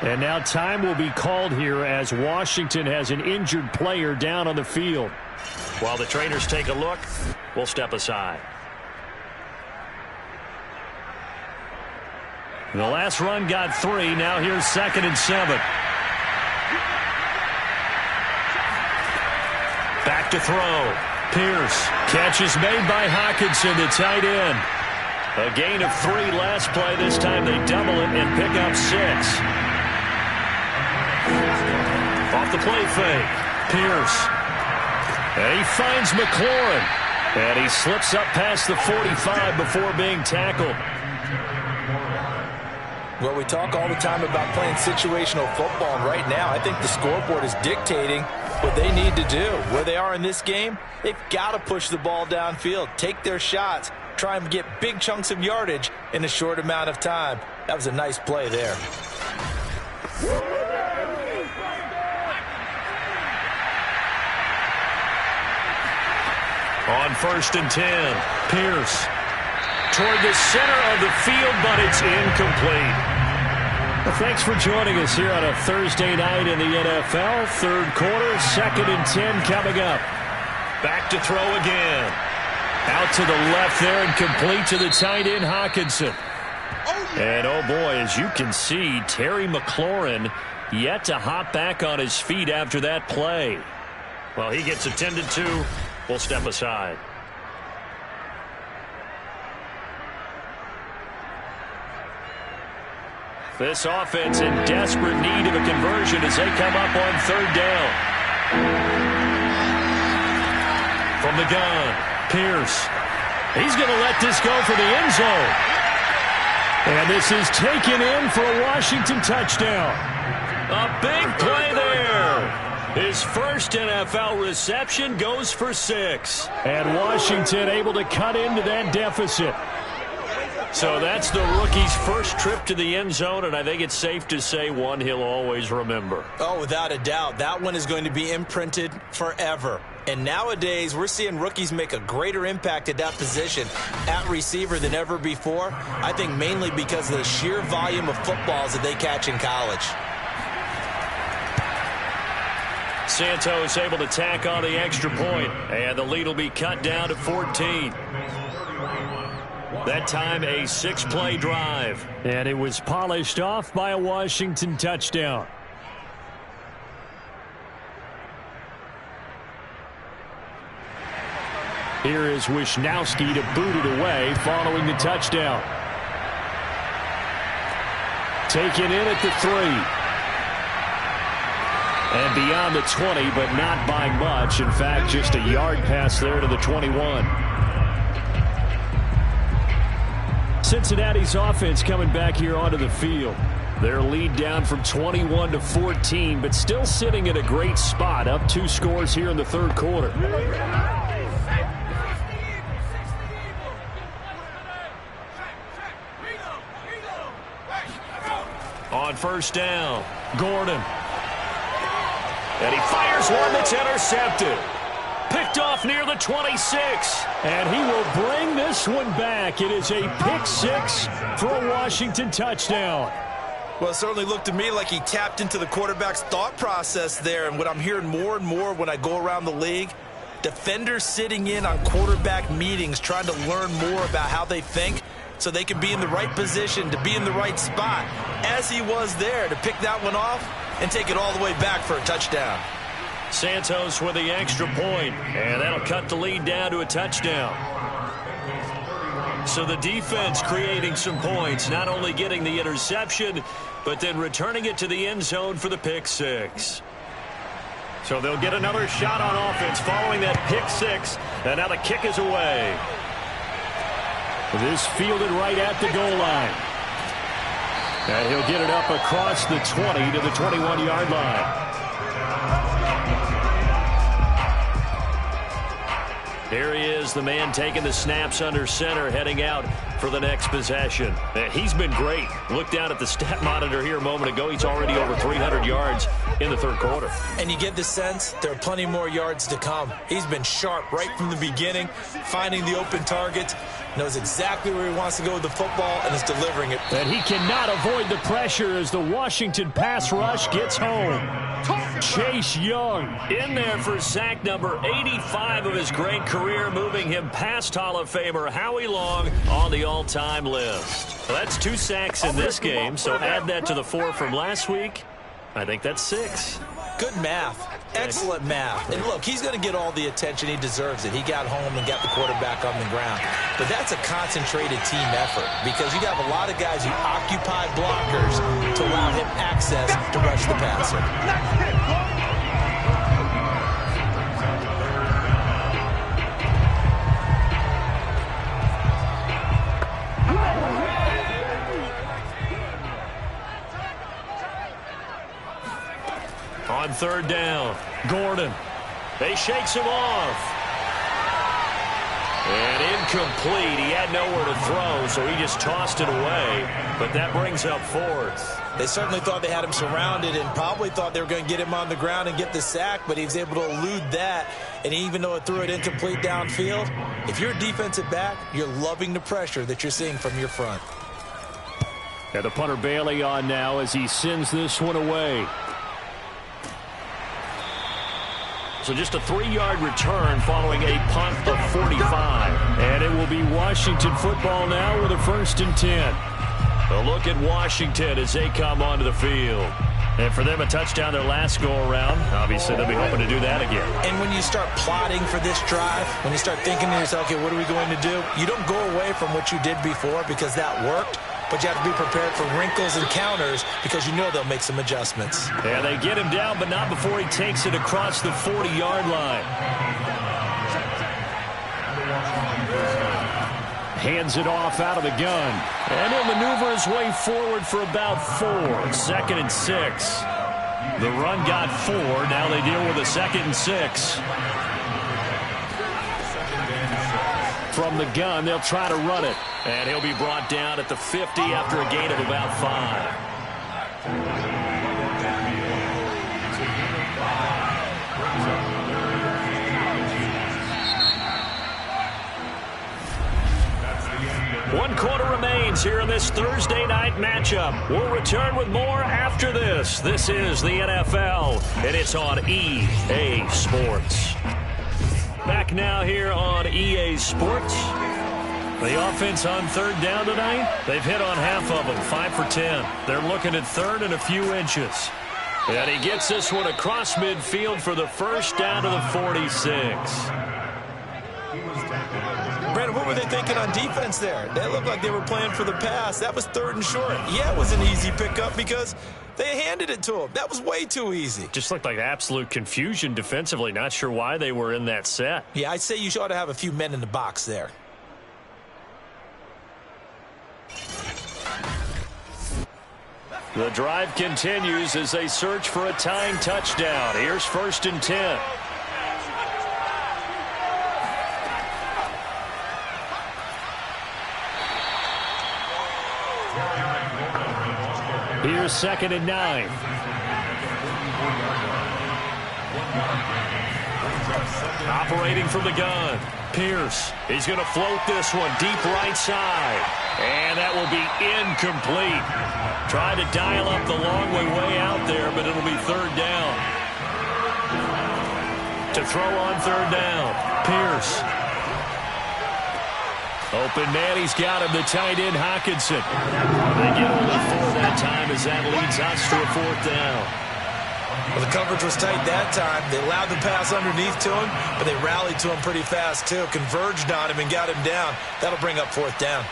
And now time will be called here as Washington has an injured player down on the field. While the trainers take a look, we'll step aside. The last run got 3. Now here's 2nd and 7. Back to throw. Pierce. Catch is made by Hockenson, the tight end. A gain of 3 last play. This time they double it and pick up 6. Off the play fake. Pierce. And he finds McLaurin. And he slips up past the 45 before being tackled. Well, we talk all the time about playing situational football, and right now I think the scoreboard is dictating what they need to do. Where they are in this game, they've got to push the ball downfield, take their shots, try and get big chunks of yardage in a short amount of time. That was a nice play there. On 1st and 10, Pierce toward the center of the field, but it's incomplete. Well, thanks for joining us here on a Thursday night in the NFL. Third quarter, 2nd and 10 coming up. Back to throw again. Out to the left there and complete to the tight end, Hockenson. And oh boy, as you can see, Terry McLaurin yet to hop back on his feet after that play. Well, he gets attended to. We'll step aside. This offense in desperate need of a conversion as they come up on 3rd down. From the gun, Pierce. He's going to let this go for the end zone. And this is taken in for a Washington touchdown. A big play there. His first NFL reception goes for 6. And Washington able to cut into that deficit. So that's the rookie's first trip to the end zone, and I think it's safe to say one he'll always remember. Oh, without a doubt. That one is going to be imprinted forever. And nowadays, we're seeing rookies make a greater impact at that position at receiver than ever before. I think mainly because of the sheer volume of footballs that they catch in college. Santos able to tack on the extra point, and the lead will be cut down to 14. That time a 6-play drive. And it was polished off by a Washington touchdown. Here is Wisnowski to boot it away following the touchdown. Taken in at the 3. And beyond the 20, but not by much. In fact, just a yard pass there to the 21. Cincinnati's offense coming back here onto the field. Their lead down from 21 to 14, but still sitting at a great spot, up 2 scores here in the 3rd quarter. On 1st down, Gordon. And he fires one that's intercepted. Picked off near the 26. And he will bring this one back. It is a pick 6 for a Washington touchdown. Well, it certainly looked to me like he tapped into the quarterback's thought process there. And what I'm hearing more and more when I go around the league, defenders sitting in on quarterback meetings trying to learn more about how they think so they can be in the right position to be in the right spot, as he was there to pick that one off and take it all the way back for a touchdown. Santos with the extra point, and that'll cut the lead down to a touchdown. So the defense creating some points, not only getting the interception, but then returning it to the end zone for the pick 6. So they'll get another shot on offense following that pick 6, and now the kick is away. This fielded right at the goal line. And he'll get it up across the 20 to the 21-yard line. Here he is, the man taking the snaps under center, heading out for the next possession. And he's been great. Look down at the stat monitor here a moment ago. He's already over 300 yards in the third quarter. And you get the sense there are plenty more yards to come. He's been sharp right from the beginning, finding the open targets, knows exactly where he wants to go with the football, and is delivering it. And he cannot avoid the pressure as the Washington pass rush gets home. Chase Young in there for sack number 85 of his great career, moving him past Hall of Famer Howie Long on the all-time list. Well, that's 2 sacks in this game, so add that to the 4 from last week. I think that's 6. Good math. Excellent math. And look, he's going to get all the attention. He deserves it. He got home and got the quarterback on the ground. But that's a concentrated team effort because you have a lot of guys who occupy blockers to allow him access to rush the passer. On third down, Gordon. They shakes him off. And incomplete. He had nowhere to throw, so he just tossed it away. But that brings up 4th. They certainly thought they had him surrounded and probably thought they were going to get him on the ground and get the sack, but he was able to elude that. And even though it threw it incomplete downfield, if you're a defensive back, you're loving the pressure that you're seeing from your front. And the punter Bailey on now as he sends this one away. So just a 3-yard return following a punt of 45. And it will be Washington football now with a 1st and 10. A look at Washington as they come onto the field. And for them, a touchdown their last go-around. Obviously, they'll be hoping to do that again. And when you start plotting for this drive, when you start thinking to yourself, okay, what are we going to do? You don't go away from what you did before because that worked. But you have to be prepared for wrinkles and counters because you know they'll make some adjustments. Yeah, they get him down, but not before he takes it across the 40-yard line. Hands it off out of the gun. And he'll maneuver his way forward for about 4. 2nd and 6. The run got 4. Now they deal with a 2nd and 6. From the gun, they'll try to run it. And he'll be brought down at the 50 after a gain of about 5. One quarter remains here in this Thursday night matchup. We'll return with more after this. This is the NFL, and it's on EA Sports. Back now here on EA Sports. The offense on third down tonight, they've hit on half of them, 5 for 10. They're looking at third and a few inches. And he gets this one across midfield for the first down to the 46. Brandon, what were they thinking on defense there? They looked like they were playing for the pass. That was 3rd and short. Yeah, it was an easy pickup because they handed it to him. That was way too easy. Just looked like absolute confusion defensively. Not sure why they were in that set. Yeah, I'd say you ought to have a few men in the box there. The drive continues as they search for a tying touchdown. Here's 1st and 10. Here's 2nd and 9. Operating from the gun. Pierce. He's going to float this one deep right side. And that will be incomplete. Tried to dial up the long way out there, but it'll be 3rd down. To throw on 3rd down. Pierce. Open man, he's got him, the tight end, Hockenson. They get only 4 that time as that leads us to a 4th down. Well, the coverage was tight that time. They allowed the pass underneath to him, but they rallied to him pretty fast, too. Converged on him and got him down. That'll bring up 4th down.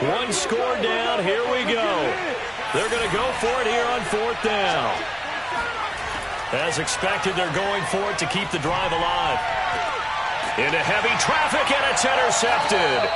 One score down. Here we go. They're going to go for it here on 4th down. As expected, they're going for it to keep the drive alive. Into heavy traffic, and it's intercepted.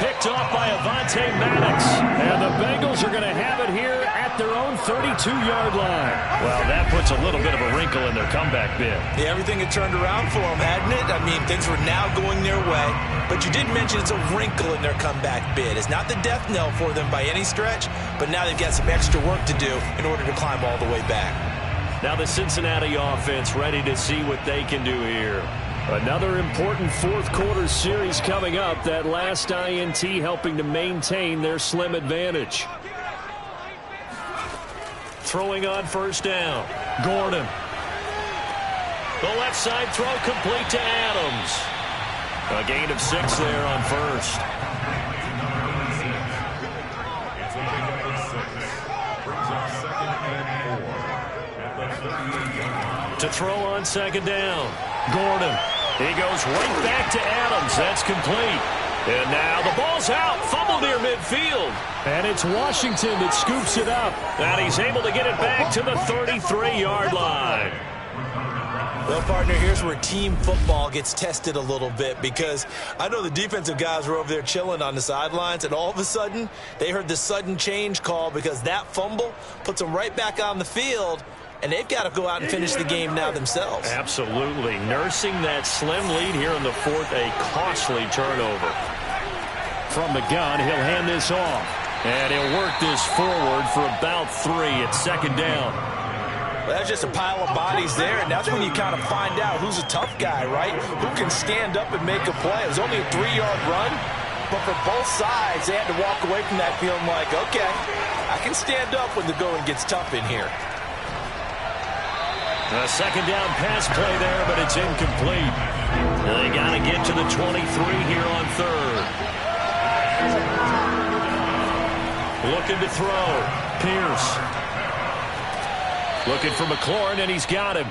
picked off by Avonte Maddox. And the Bengals are going to have it here at their own 32-yard line. Well, that puts a little bit of a wrinkle in their comeback bid. Yeah, everything had turned around for them, hadn't it? I mean, things were now going their way. But you did mention it's a wrinkle in their comeback bid. It's not the death knell for them by any stretch, but now they've got some extra work to do in order to climb all the way back. Now the Cincinnati offense ready to see what they can do here. Another important fourth quarter series coming up. That last INT helping to maintain their slim advantage. Throwing on first down. Gordon. The left side throw complete to Adams. A gain of 6 there on first. To throw on second down. Gordon. He goes right back to Adams. That's complete. And now the ball's out. Fumble near midfield. And it's Washington that scoops it up. And he's able to get it back to the 33-yard line. Well, partner, here's where team football gets tested a little bit, because I know the defensive guys were over there chilling on the sidelines, and all of a sudden they heard the sudden change call because that fumble puts them right back on the field, and they've got to go out and finish the game now themselves. Absolutely. Nursing that slim lead here in the fourth, a costly turnover. From the gun, he'll hand this off, and he'll work this forward for about 3 at second down. Well, that's just a pile of bodies there, and that's when you kind of find out who's a tough guy, right? Who can stand up and make a play. It was only a 3-yard run, but for both sides, they had to walk away from that feeling like, okay, I can stand up when the going gets tough in here. A second down pass play there, but it's incomplete. They got to get to the 23 here on third. Looking to throw. Pierce. Looking for McLaurin, and he's got him.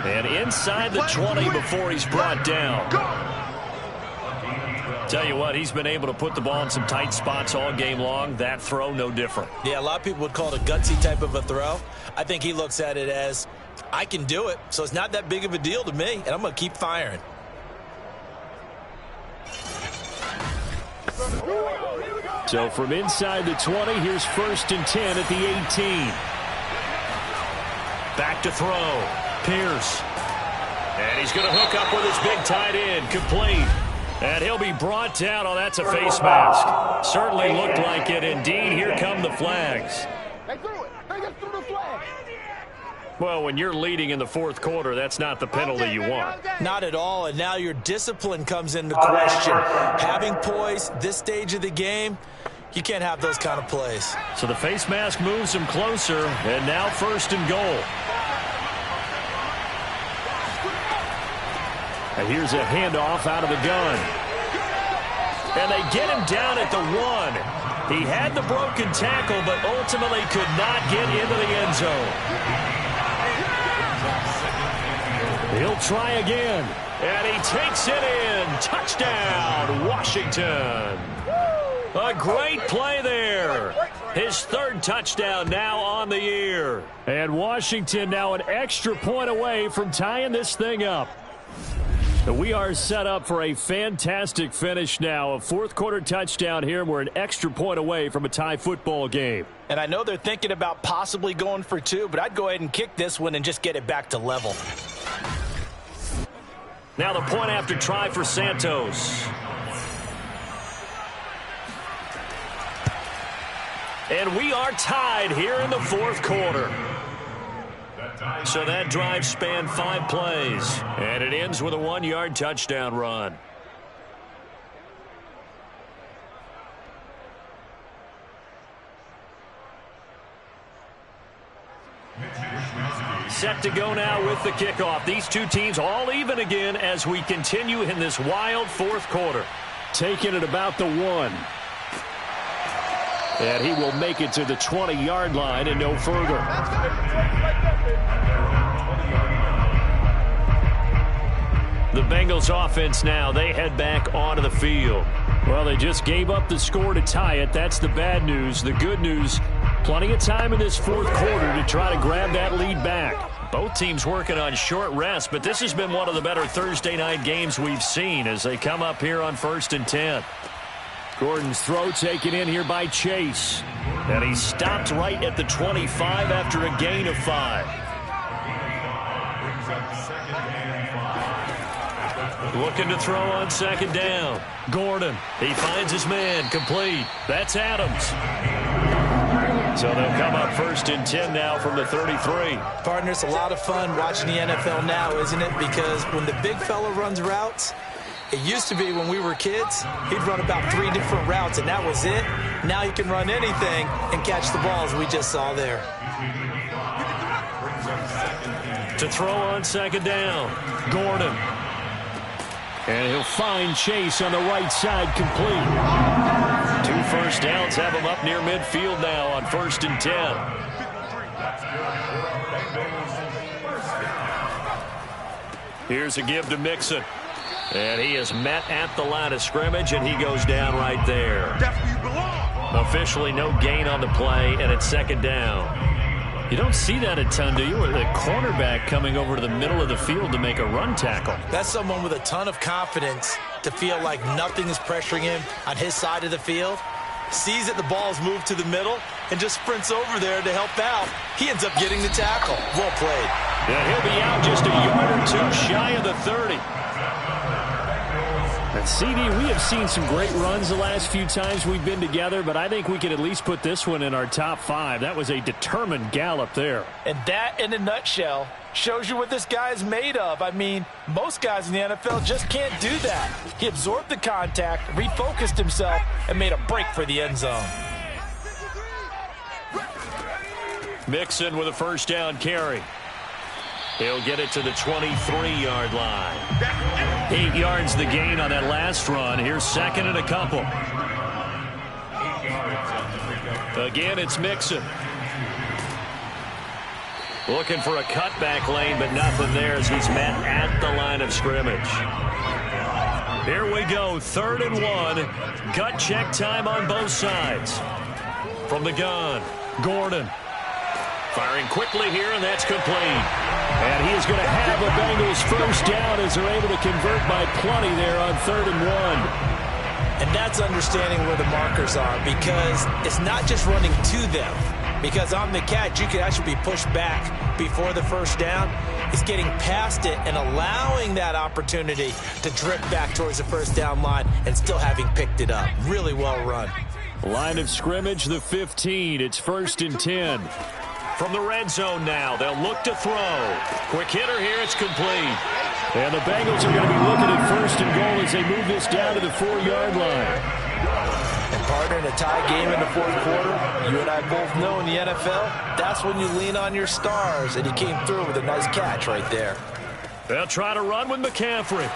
And inside the 20 before he's brought down. Tell you what, he's been able to put the ball in some tight spots all game long. That throw, no different. Yeah, a lot of people would call it a gutsy type of a throw. I think he looks at it as, I can do it, so it's not that big of a deal to me, and I'm going to keep firing. So from inside the 20, here's 1st and 10 at the 18. Back to throw. Pierce. And he's going to hook up with his big tight end. Complete. And he'll be brought down. Oh, that's a face mask. Certainly looked like it. Indeed, here come the flags. They threw it. They just threw the flag. Well, when you're leading in the fourth quarter, that's not the penalty you want. Not at all, and now your discipline comes into question. Having poise this stage of the game, you can't have those kind of plays. So the face mask moves him closer, and now 1st and goal. And here's a handoff out of the gun. And they get him down at the 1. He had the broken tackle, but ultimately could not get into the end zone. He'll try again. And he takes it in. Touchdown, Washington. A great play there. His 3rd touchdown now on the year. And Washington now an extra point away from tying this thing up. We are set up for a fantastic finish now. A fourth quarter touchdown here. We're an extra point away from a tie football game. And I know they're thinking about possibly going for 2, but I'd go ahead and kick this one and just get it back to level. Now the point after try for Santos. And we are tied here in the fourth quarter. So that drive spanned 5 plays. And it ends with a 1-yard touchdown run. Set to go now with the kickoff. These two teams all even again as we continue in this wild fourth quarter. Taking it about the 1. And he will make it to the 20-yard line and no further. The Bengals offense now, they head back onto the field. Well, they just gave up the score to tie it. That's the bad news. The good news, plenty of time in this fourth quarter to try to grab that lead back. Both teams working on short rest, but this has been one of the better Thursday night games we've seen as they come up here on 1st and 10. Gordon's throw taken in here by Chase. And he stopped right at the 25 after a gain of 5. Looking to throw on second down. Gordon, he finds his man, complete. That's Adams. So they'll come up 1st and 10 now from the 33. Partner, it's a lot of fun watching the NFL now, isn't it? Because when the big fella runs routes, it used to be when we were kids, he'd run about 3 different routes, and that was it. Now he can run anything and catch the balls we just saw there. To throw on second down, Gordon. And he'll find Chase on the right side, complete. 2 first downs have him up near midfield now on 1st and 10. Here's a give to Mixon. And he is met at the line of scrimmage, and he goes down right there. Officially no gain on the play, and it's 2nd down. You don't see that a ton, do you? With a cornerback coming over to the middle of the field to make a run tackle. That's someone with a ton of confidence to feel like nothing is pressuring him on his side of the field. Sees that the ball's moved to the middle and just sprints over there to help out. He ends up getting the tackle. Well played. And he'll be out just a yard or 2 shy of the 30. And CD, we have seen some great runs the last few times we've been together, but I think we can at least put this one in our top 5. That was a determined gallop there. And that, in a nutshell, shows you what this guy is made of. I mean, most guys in the NFL just can't do that. He absorbed the contact, refocused himself, and made a break for the end zone. Mixon with a 1st down carry. He'll get it to the 23-yard line. 8 yards the gain on that last run. Here's 2nd and a couple. Again, it's Mixon. Looking for a cutback lane, but nothing there as he's met at the line of scrimmage. Here we go, 3rd and 1. Gut check time on both sides. From the gun, Gordon. Firing quickly here, and that's complete. And he is going to have a Bengals 1st down as they're able to convert by plenty there on 3rd and 1. And that's understanding where the markers are, because it's not just running to them. Because on the catch, you could actually be pushed back before the 1st down. It's getting past it and allowing that opportunity to drift back towards the 1st down line and still having picked it up. Really well run. Line of scrimmage, the 15. It's 1st and 10. From the red zone now, they'll look to throw. Quick hitter here, it's complete. And the Bengals are going to be looking at 1st and goal as they move this down to the 4-yard line. And partner, in a tie game in the 4th quarter, you and I both know in the NFL, that's when you lean on your stars, and he came through with a nice catch right there. They'll try to run with McCaffrey.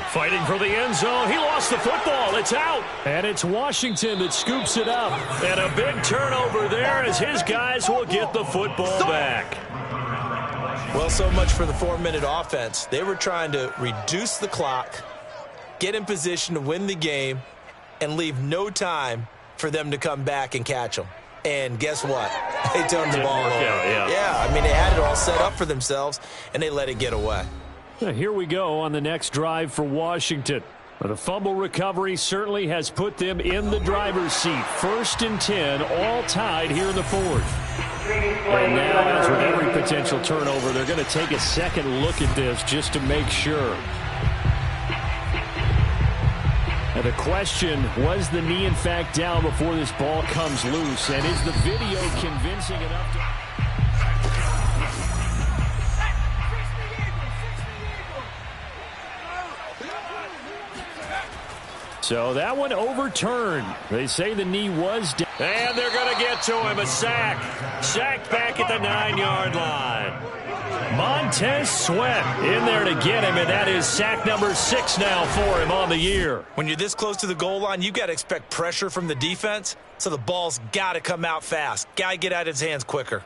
Fighting for the end zone. He lost the football. It's out. And it's Washington that scoops it up. And a big turnover there as his guys will get the football back. Well, so much for the 4-minute offense. They were trying to reduce the clock, get in position to win the game, and leave no time for them to come back and catch them. And guess what? They turned the ball over. Yeah, I mean, they had it all set up for themselves, and they let it get away. Here we go on the next drive for Washington. The fumble recovery certainly has put them in the driver's seat. 1st and 10, all tied here in the 4th. And now, as with every potential turnover, they're going to take a second look at this just to make sure. And the question, was the knee in fact down before this ball comes loose? And is the video convincing enough to... So that one overturned. They say the knee was down. And they're going to get to him. A sack. Sacked back at the 9-yard line. Montez Sweat in there to get him, and that is sack number 6 now for him on the year. When you're this close to the goal line, you've got to expect pressure from the defense, so the ball's got to come out fast. Got to get out of his hands quicker.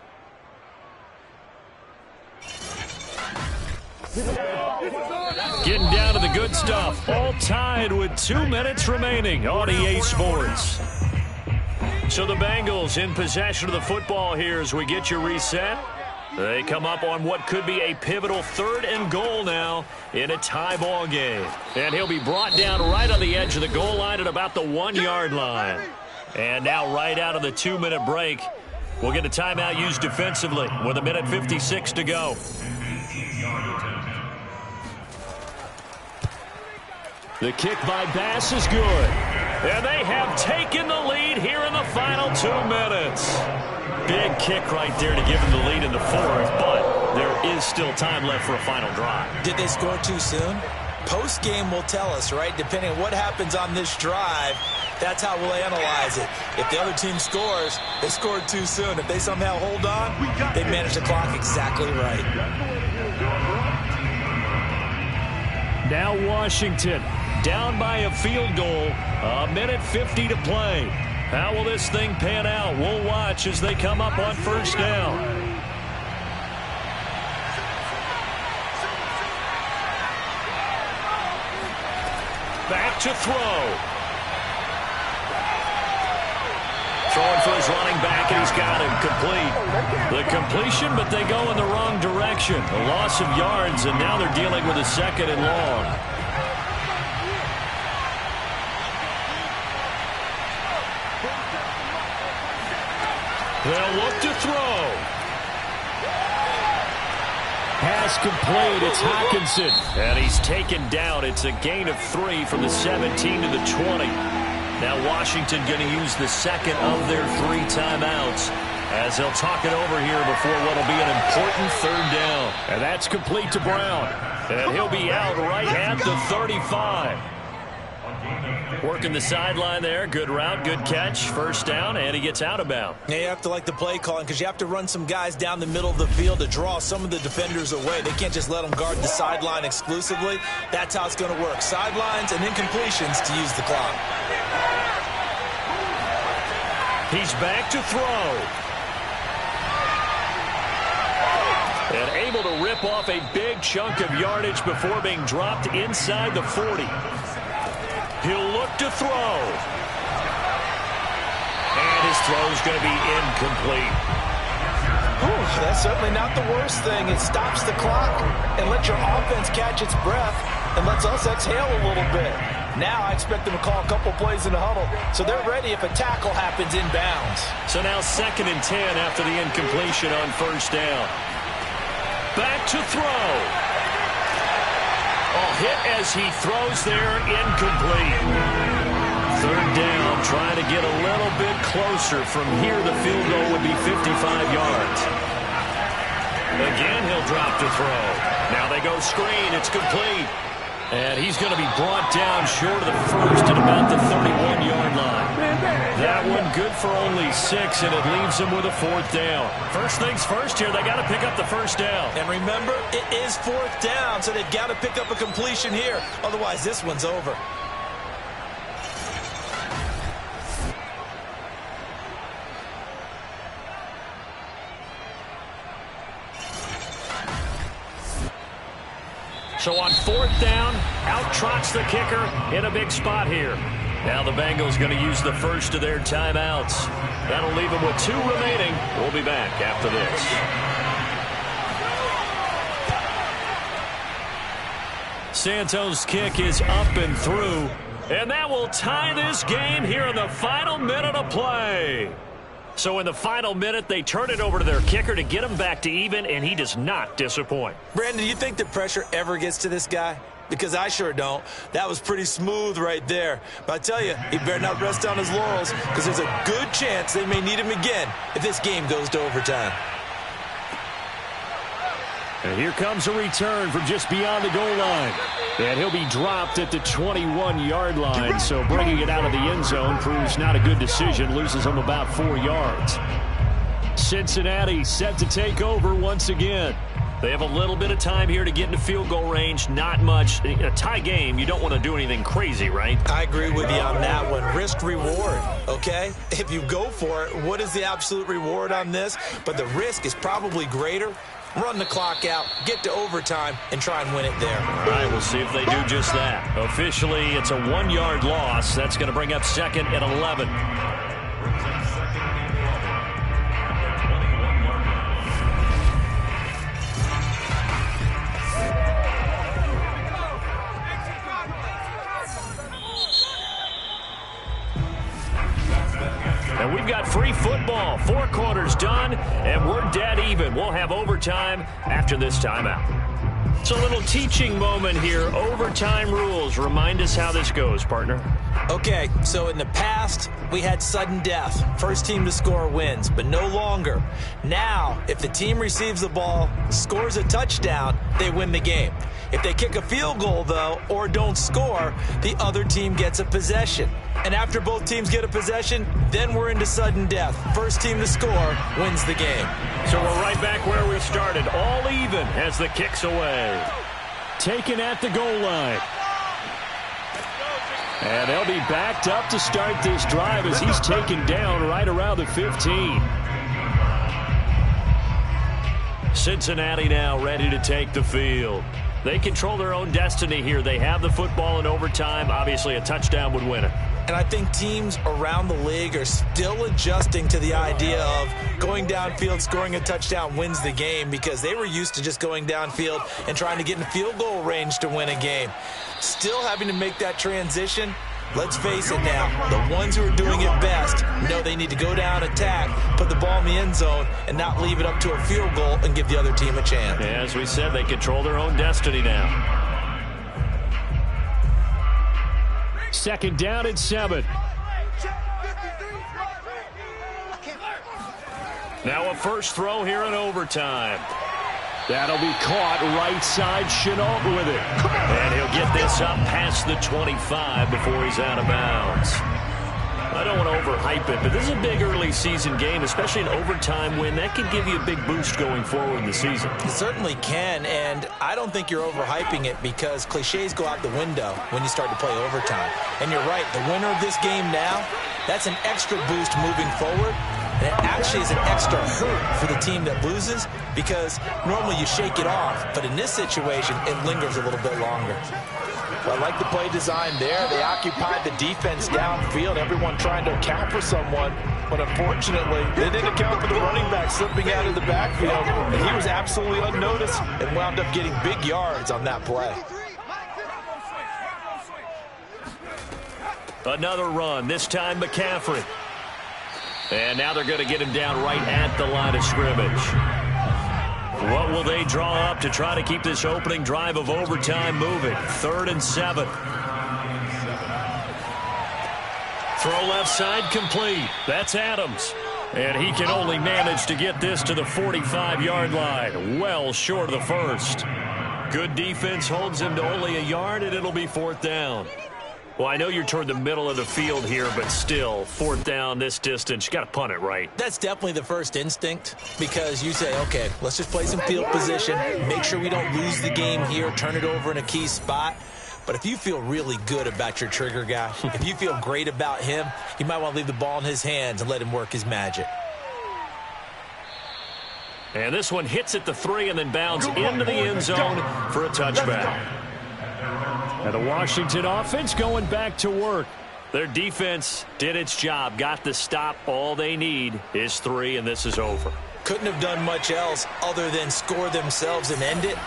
Getting down to the good stuff. All tied with 2 minutes remaining on EA Sports. So the Bengals in possession of the football here as we get you reset. They come up on what could be a pivotal 3rd and goal now in a tie ball game. And he'll be brought down right on the edge of the goal line at about the 1-yard line. And now right out of the 2-minute break, we'll get a timeout used defensively with 1:56 to go. The kick by Bass is good. And they have taken the lead here in the final 2 minutes. Big kick right there to give them the lead in the 4th, but there is still time left for a final drive. Did they score too soon? Post-game will tell us, right? Depending on what happens on this drive, that's how we'll analyze it. If the other team scores, they scored too soon. If they somehow hold on, they manage the clock exactly right. Now Washington down by a field goal. 1:50 to play. How will this thing pan out? We'll watch as they come up on 1st down. Back to throw. Throwing for his running back, and he's got him complete. The completion, but they go in the wrong direction. A loss of yards, and now they're dealing with a 2nd and long. They'll look to throw. Pass complete. It's Hockenson. And he's taken down. It's a gain of 3 from the 17 to the 20. Now Washington going to use the 2nd of their 3 timeouts as they'll talk it over here before what will be an important 3rd down. And that's complete to Brown. And he'll be out right at the 35. Working the sideline there. Good route, good catch. 1st down, and he gets out of bounds. Yeah, you have to like the play calling because you have to run some guys down the middle of the field to draw some of the defenders away. They can't just let them guard the sideline exclusively. That's how it's going to work. Sidelines and incompletions to use the clock. He's back to throw. And able to rip off a big chunk of yardage before being dropped inside the 40. He'll look to throw. And his throw's going to be incomplete. Whew, that's certainly not the worst thing. It stops the clock and lets your offense catch its breath and lets us exhale a little bit. Now I expect them to call a couple plays in the huddle, so they're ready if a tackle happens inbounds. So now 2nd and 10 after the incompletion on 1st down. Back to throw. Hit as he throws there, incomplete. 3rd down, trying to get a little bit closer. From here, the field goal would be 55 yards. Again, he'll drop to throw. Now they go screen. It's complete. And he's going to be brought down short of the 1st at about the 31-yard line. That one good for only 6, and it leaves him with a 4th down. First things first here, they got to pick up the 1st down. And remember, it is 4th down, so they've got to pick up a completion here. Otherwise, this one's over. So on 4th down, out trots the kicker in a big spot here. Now the Bengals going to use the 1st of their timeouts. That'll leave them with 2 remaining. We'll be back after this. Santos' kick is up and through. And that will tie this game here in the final minute of play. So in the final minute, they turn it over to their kicker to get him back to even, and he does not disappoint. Brandon, do you think the pressure ever gets to this guy? Because I sure don't. That was pretty smooth right there. But I tell you, he better not rest on his laurels because there's a good chance they may need him again if this game goes to overtime. And here comes a return from just beyond the goal line. And he'll be dropped at the 21-yard line, so bringing it out of the end zone proves not a good decision, loses him about 4 yards. Cincinnati set to take over once again. They have a little bit of time here to get into field goal range, not much. In a tie game, you don't want to do anything crazy, right? I agree with you on that one. Risk-reward, okay? If you go for it, what is the absolute reward on this? But the risk is probably greater. Run the clock out, get to overtime, and try and win it there. All right, we'll see if they do just that. Officially, it's a 1-yard loss. That's going to bring up 2nd and 11. free football. 4 quarters done, and we're dead even. We'll have overtime after this timeout. It's a little teaching moment here. Overtime rules. Remind us how this goes, partner. Okay, so in the past, we had sudden death. First team to score wins, but no longer. Now, if the team receives the ball, scores a touchdown, they win the game. If they kick a field goal, though, or don't score, the other team gets a possession. And after both teams get a possession, then we're into sudden death. First team to score wins the game. So we're right back where we started, all even as the kick's away. Taken at the goal line. And they'll be backed up to start this drive as he's taken down right around the 15. Cincinnati now ready to take the field. They control their own destiny here. They have the football in overtime. Obviously, a touchdown would win it. And I think teams around the league are still adjusting to the idea of going downfield, scoring a touchdown wins the game, because they were used to just going downfield and trying to get in field goal range to win a game. Still having to make that transition. Let's face it now, the ones who are doing it best know they need to go down, attack, put the ball in the end zone, and not leave it up to a field goal and give the other team a chance. As we said, they control their own destiny now. Second down and 7. Now a first throw here in overtime. That'll be caught right side. Chenault with it. And he'll get this up past the 25 before he's out of bounds. I don't want to overhype it, but this is a big early season game, especially an overtime win. That could give you a big boost going forward in the season. It certainly can, and I don't think you're overhyping it because cliches go out the window when you start to play overtime. And you're right, the winner of this game now, that's an extra boost moving forward. And it actually is an extra hurt for the team that loses because normally you shake it off. But in this situation, it lingers a little bit longer. Well, I like the play design there. They occupied the defense downfield, everyone trying to account for someone. But unfortunately, they didn't account for the running back slipping out of the backfield. And he was absolutely unnoticed and wound up getting big yards on that play. Another run, this time McCaffrey. And now they're going to get him down right at the line of scrimmage. What will they draw up to try to keep this opening drive of overtime moving? 3rd and 7. Throw left side complete. That's Adams. And he can only manage to get this to the 45-yard line. Well short of the first. Good defense holds him to only a yard, and it'll be 4th down. Well, I know you're toward the middle of the field here, but still, 4th down this distance, you got to punt it right. That's definitely the first instinct because you say, okay, let's just play some field position, make sure we don't lose the game here, turn it over in a key spot. But if you feel really good about your trigger guy, if you feel great about him, you might want to leave the ball in his hands and let him work his magic. And this one hits at the 3 and then bounds into the end zone for a touchback. And the Washington offense going back to work. Their defense did its job, got the stop. All they need is 3, and this is over. Couldn't have done much else other than score themselves and end it.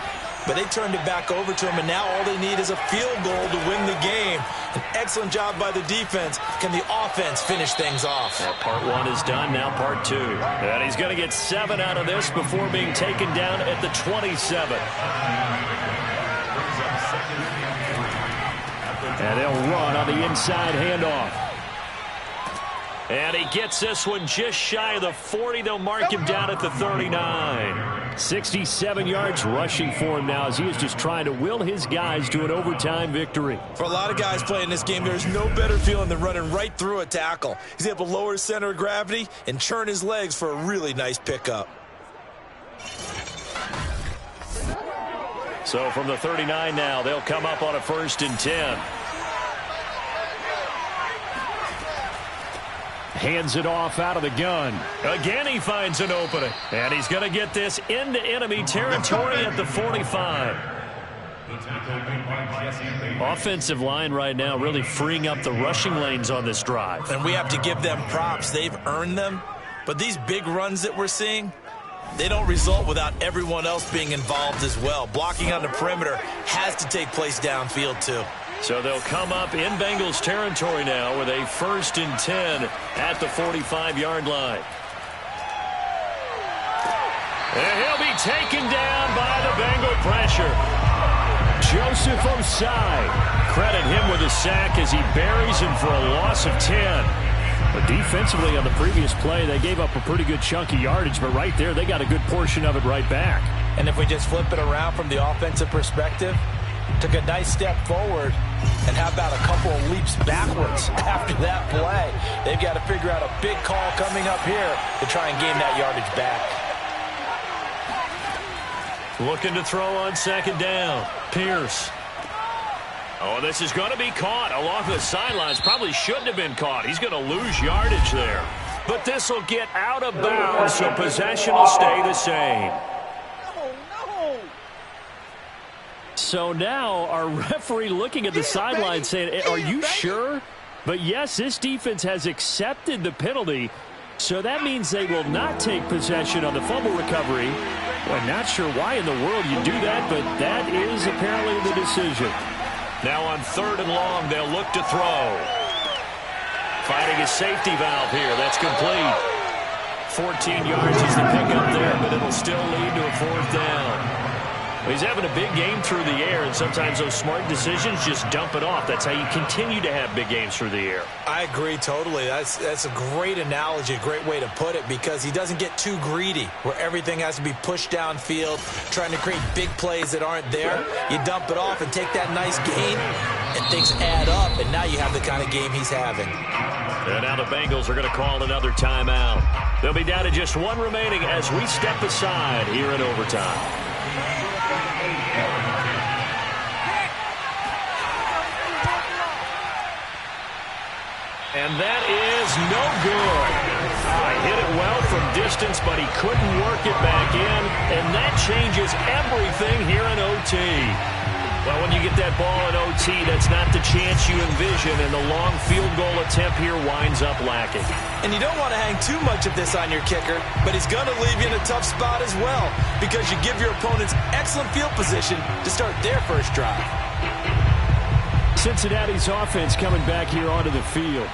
But they turned it back over to him, and now all they need is a field goal to win the game. An excellent job by the defense. Can the offense finish things off? Part 1 is done, now part 2. And he's going to get 7 out of this before being taken down at the 27. And they'll run on the inside handoff. And he gets this one just shy of the 40. They'll mark him down at the 39. 67 yards rushing for him now as he is just trying to will his guys to an overtime victory. For a lot of guys playing this game, there's no better feeling than running right through a tackle. He's able to lower his center of gravity and churn his legs for a really nice pickup. So from the 39 now, they'll come up on a 1st and 10. Hands it off out of the gun. Again, he finds an opening. And he's going to get this into enemy territory at the 45. Offensive line right now really freeing up the rushing lanes on this drive. And we have to give them props. They've earned them. But these big runs that we're seeing, they don't result without everyone else being involved as well. Blocking on the perimeter has to take place downfield too. So they'll come up in Bengals territory now with a 1st and 10 at the 45-yard line. And he'll be taken down by the Bengal pressure. Joseph Osai. Credit him with a sack as he buries him for a loss of 10. But defensively on the previous play, they gave up a pretty good chunk of yardage, but right there, they got a good portion of it right back. And if we just flip it around from the offensive perspective, took a nice step forward, and how about a couple of leaps backwards after that play? They've got to figure out a big call coming up here to try and gain that yardage back. Looking to throw on 2nd down. Pierce. Oh, this is going to be caught along the sidelines. Probably shouldn't have been caught. He's going to lose yardage there. But this will get out of bounds, so possession will stay the same. So now our referee looking at the sideline saying, are you sure? But yes, this defense has accepted the penalty. So that means they will not take possession on the fumble recovery. Well, not sure why in the world you do that, but that is apparently the decision. Now on 3rd and long, they'll look to throw. Finding a safety valve here. That's complete. 14 yards is the pickup there, but it'll still lead to a 4th down. He's having a big game through the air, and sometimes those smart decisions just dump it off. That's how you continue to have big games through the air. I agree totally. That's a great analogy, a great way to put it, because he doesn't get too greedy where everything has to be pushed downfield, trying to create big plays that aren't there. You dump it off and take that nice gain, and things add up, and now you have the kind of game he's having. And now the Bengals are going to call another timeout. They'll be down to just one remaining as we step aside here in overtime. And that is no good. Hit it well from distance, but he couldn't work it back in, and that changes everything here in OT. Well, when you get that ball in OT, that's not the chance you envision, and the long field goal attempt here winds up lacking. And you don't want to hang too much of this on your kicker, but he's going to leave you in a tough spot as well, because you give your opponents excellent field position to start their first drive. Cincinnati's offense coming back here onto the field.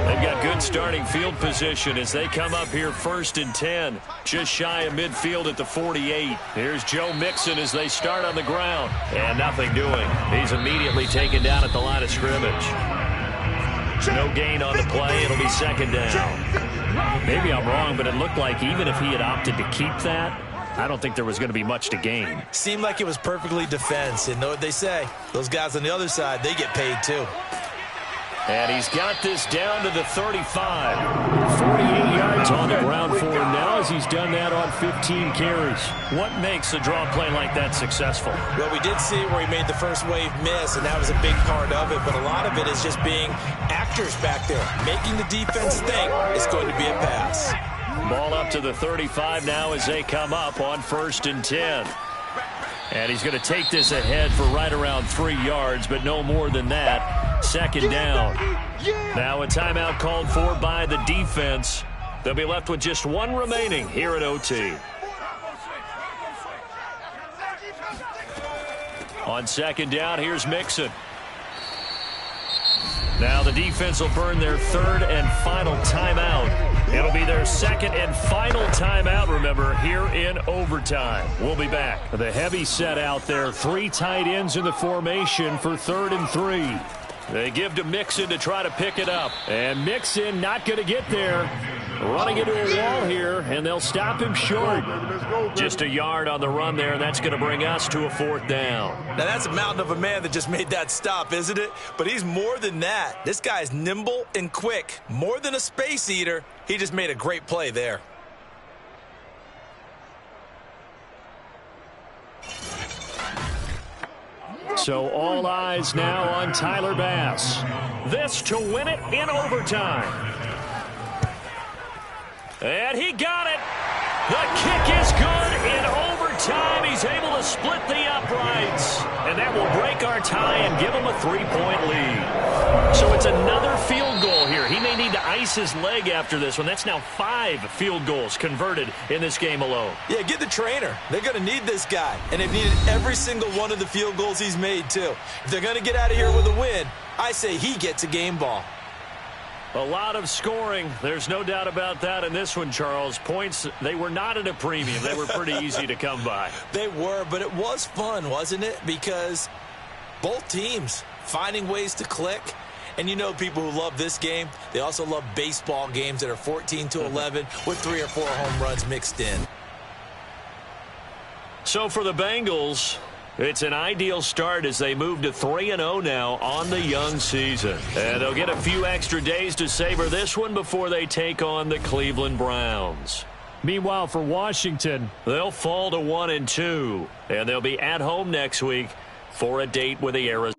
They've got good starting field position as they come up here 1st and 10. Just shy of midfield at the 48. Here's Joe Mixon as they start on the ground. And nothing doing. He's immediately taken down at the line of scrimmage. No gain on the play. It'll be 2nd down. Maybe I'm wrong, but it looked like even if he had opted to keep that, I don't think there was going to be much to gain. Seemed like it was perfectly defense. And know what they say? Those guys on the other side, they get paid too. And he's got this down to the 35. 48 yards on the ground for him now as he's done that on 15 carries. What makes a draw play like that successful? Well, we did see where he made the first wave miss, and that was a big part of it. But a lot of it is just being actors back there, making the defense think it's going to be a pass. Ball up to the 35 now as they come up on 1st and 10. And he's going to take this ahead for right around 3 yards, but no more than that. 2nd down. Now a timeout called for by the defense. They'll be left with just one remaining here at OT. On 2nd down, here's Mixon. Now the defense will burn their 3rd and final timeout. It'll be their 2nd and final timeout, remember, here in overtime. We'll be back. The heavy set out there. 3 tight ends in the formation for 3rd and 3. They give to Mixon to try to pick it up. And Mixon not going to get there. Running into a wall here, and they'll stop him short. Just a yard on the run there, and that's going to bring us to a 4th down. Now, that's a mountain of a man that just made that stop, isn't it? But he's more than that. This guy's nimble and quick. More than a space eater. He just made a great play there. So all eyes now on Tyler Bass. This to win it in overtime. And he got it. The kick is good in overtime. He's able to split the uprights. And that will break our tie and give him a 3-point lead. So it's another field goal here. He may need to ice release his leg after this one. That's now 5 field goals converted in this game alone. Yeah, get the trainer. They're going to need this guy. And they've needed every single one of the field goals he's made, too. If they're going to get out of here with a win, I say he gets a game ball. A lot of scoring. There's no doubt about that in this one, Charles. Points, they were not at a premium. They were pretty easy to come by. They were, but it was fun, wasn't it? Because both teams finding ways to click. And you know people who love this game, they also love baseball games that are 14-11 with 3 or 4 home runs mixed in. So for the Bengals, it's an ideal start as they move to 3-0 now on the young season. And they'll get a few extra days to savor this one before they take on the Cleveland Browns. Meanwhile, for Washington, they'll fall to 1-2, and they'll be at home next week for a date with the Arizona.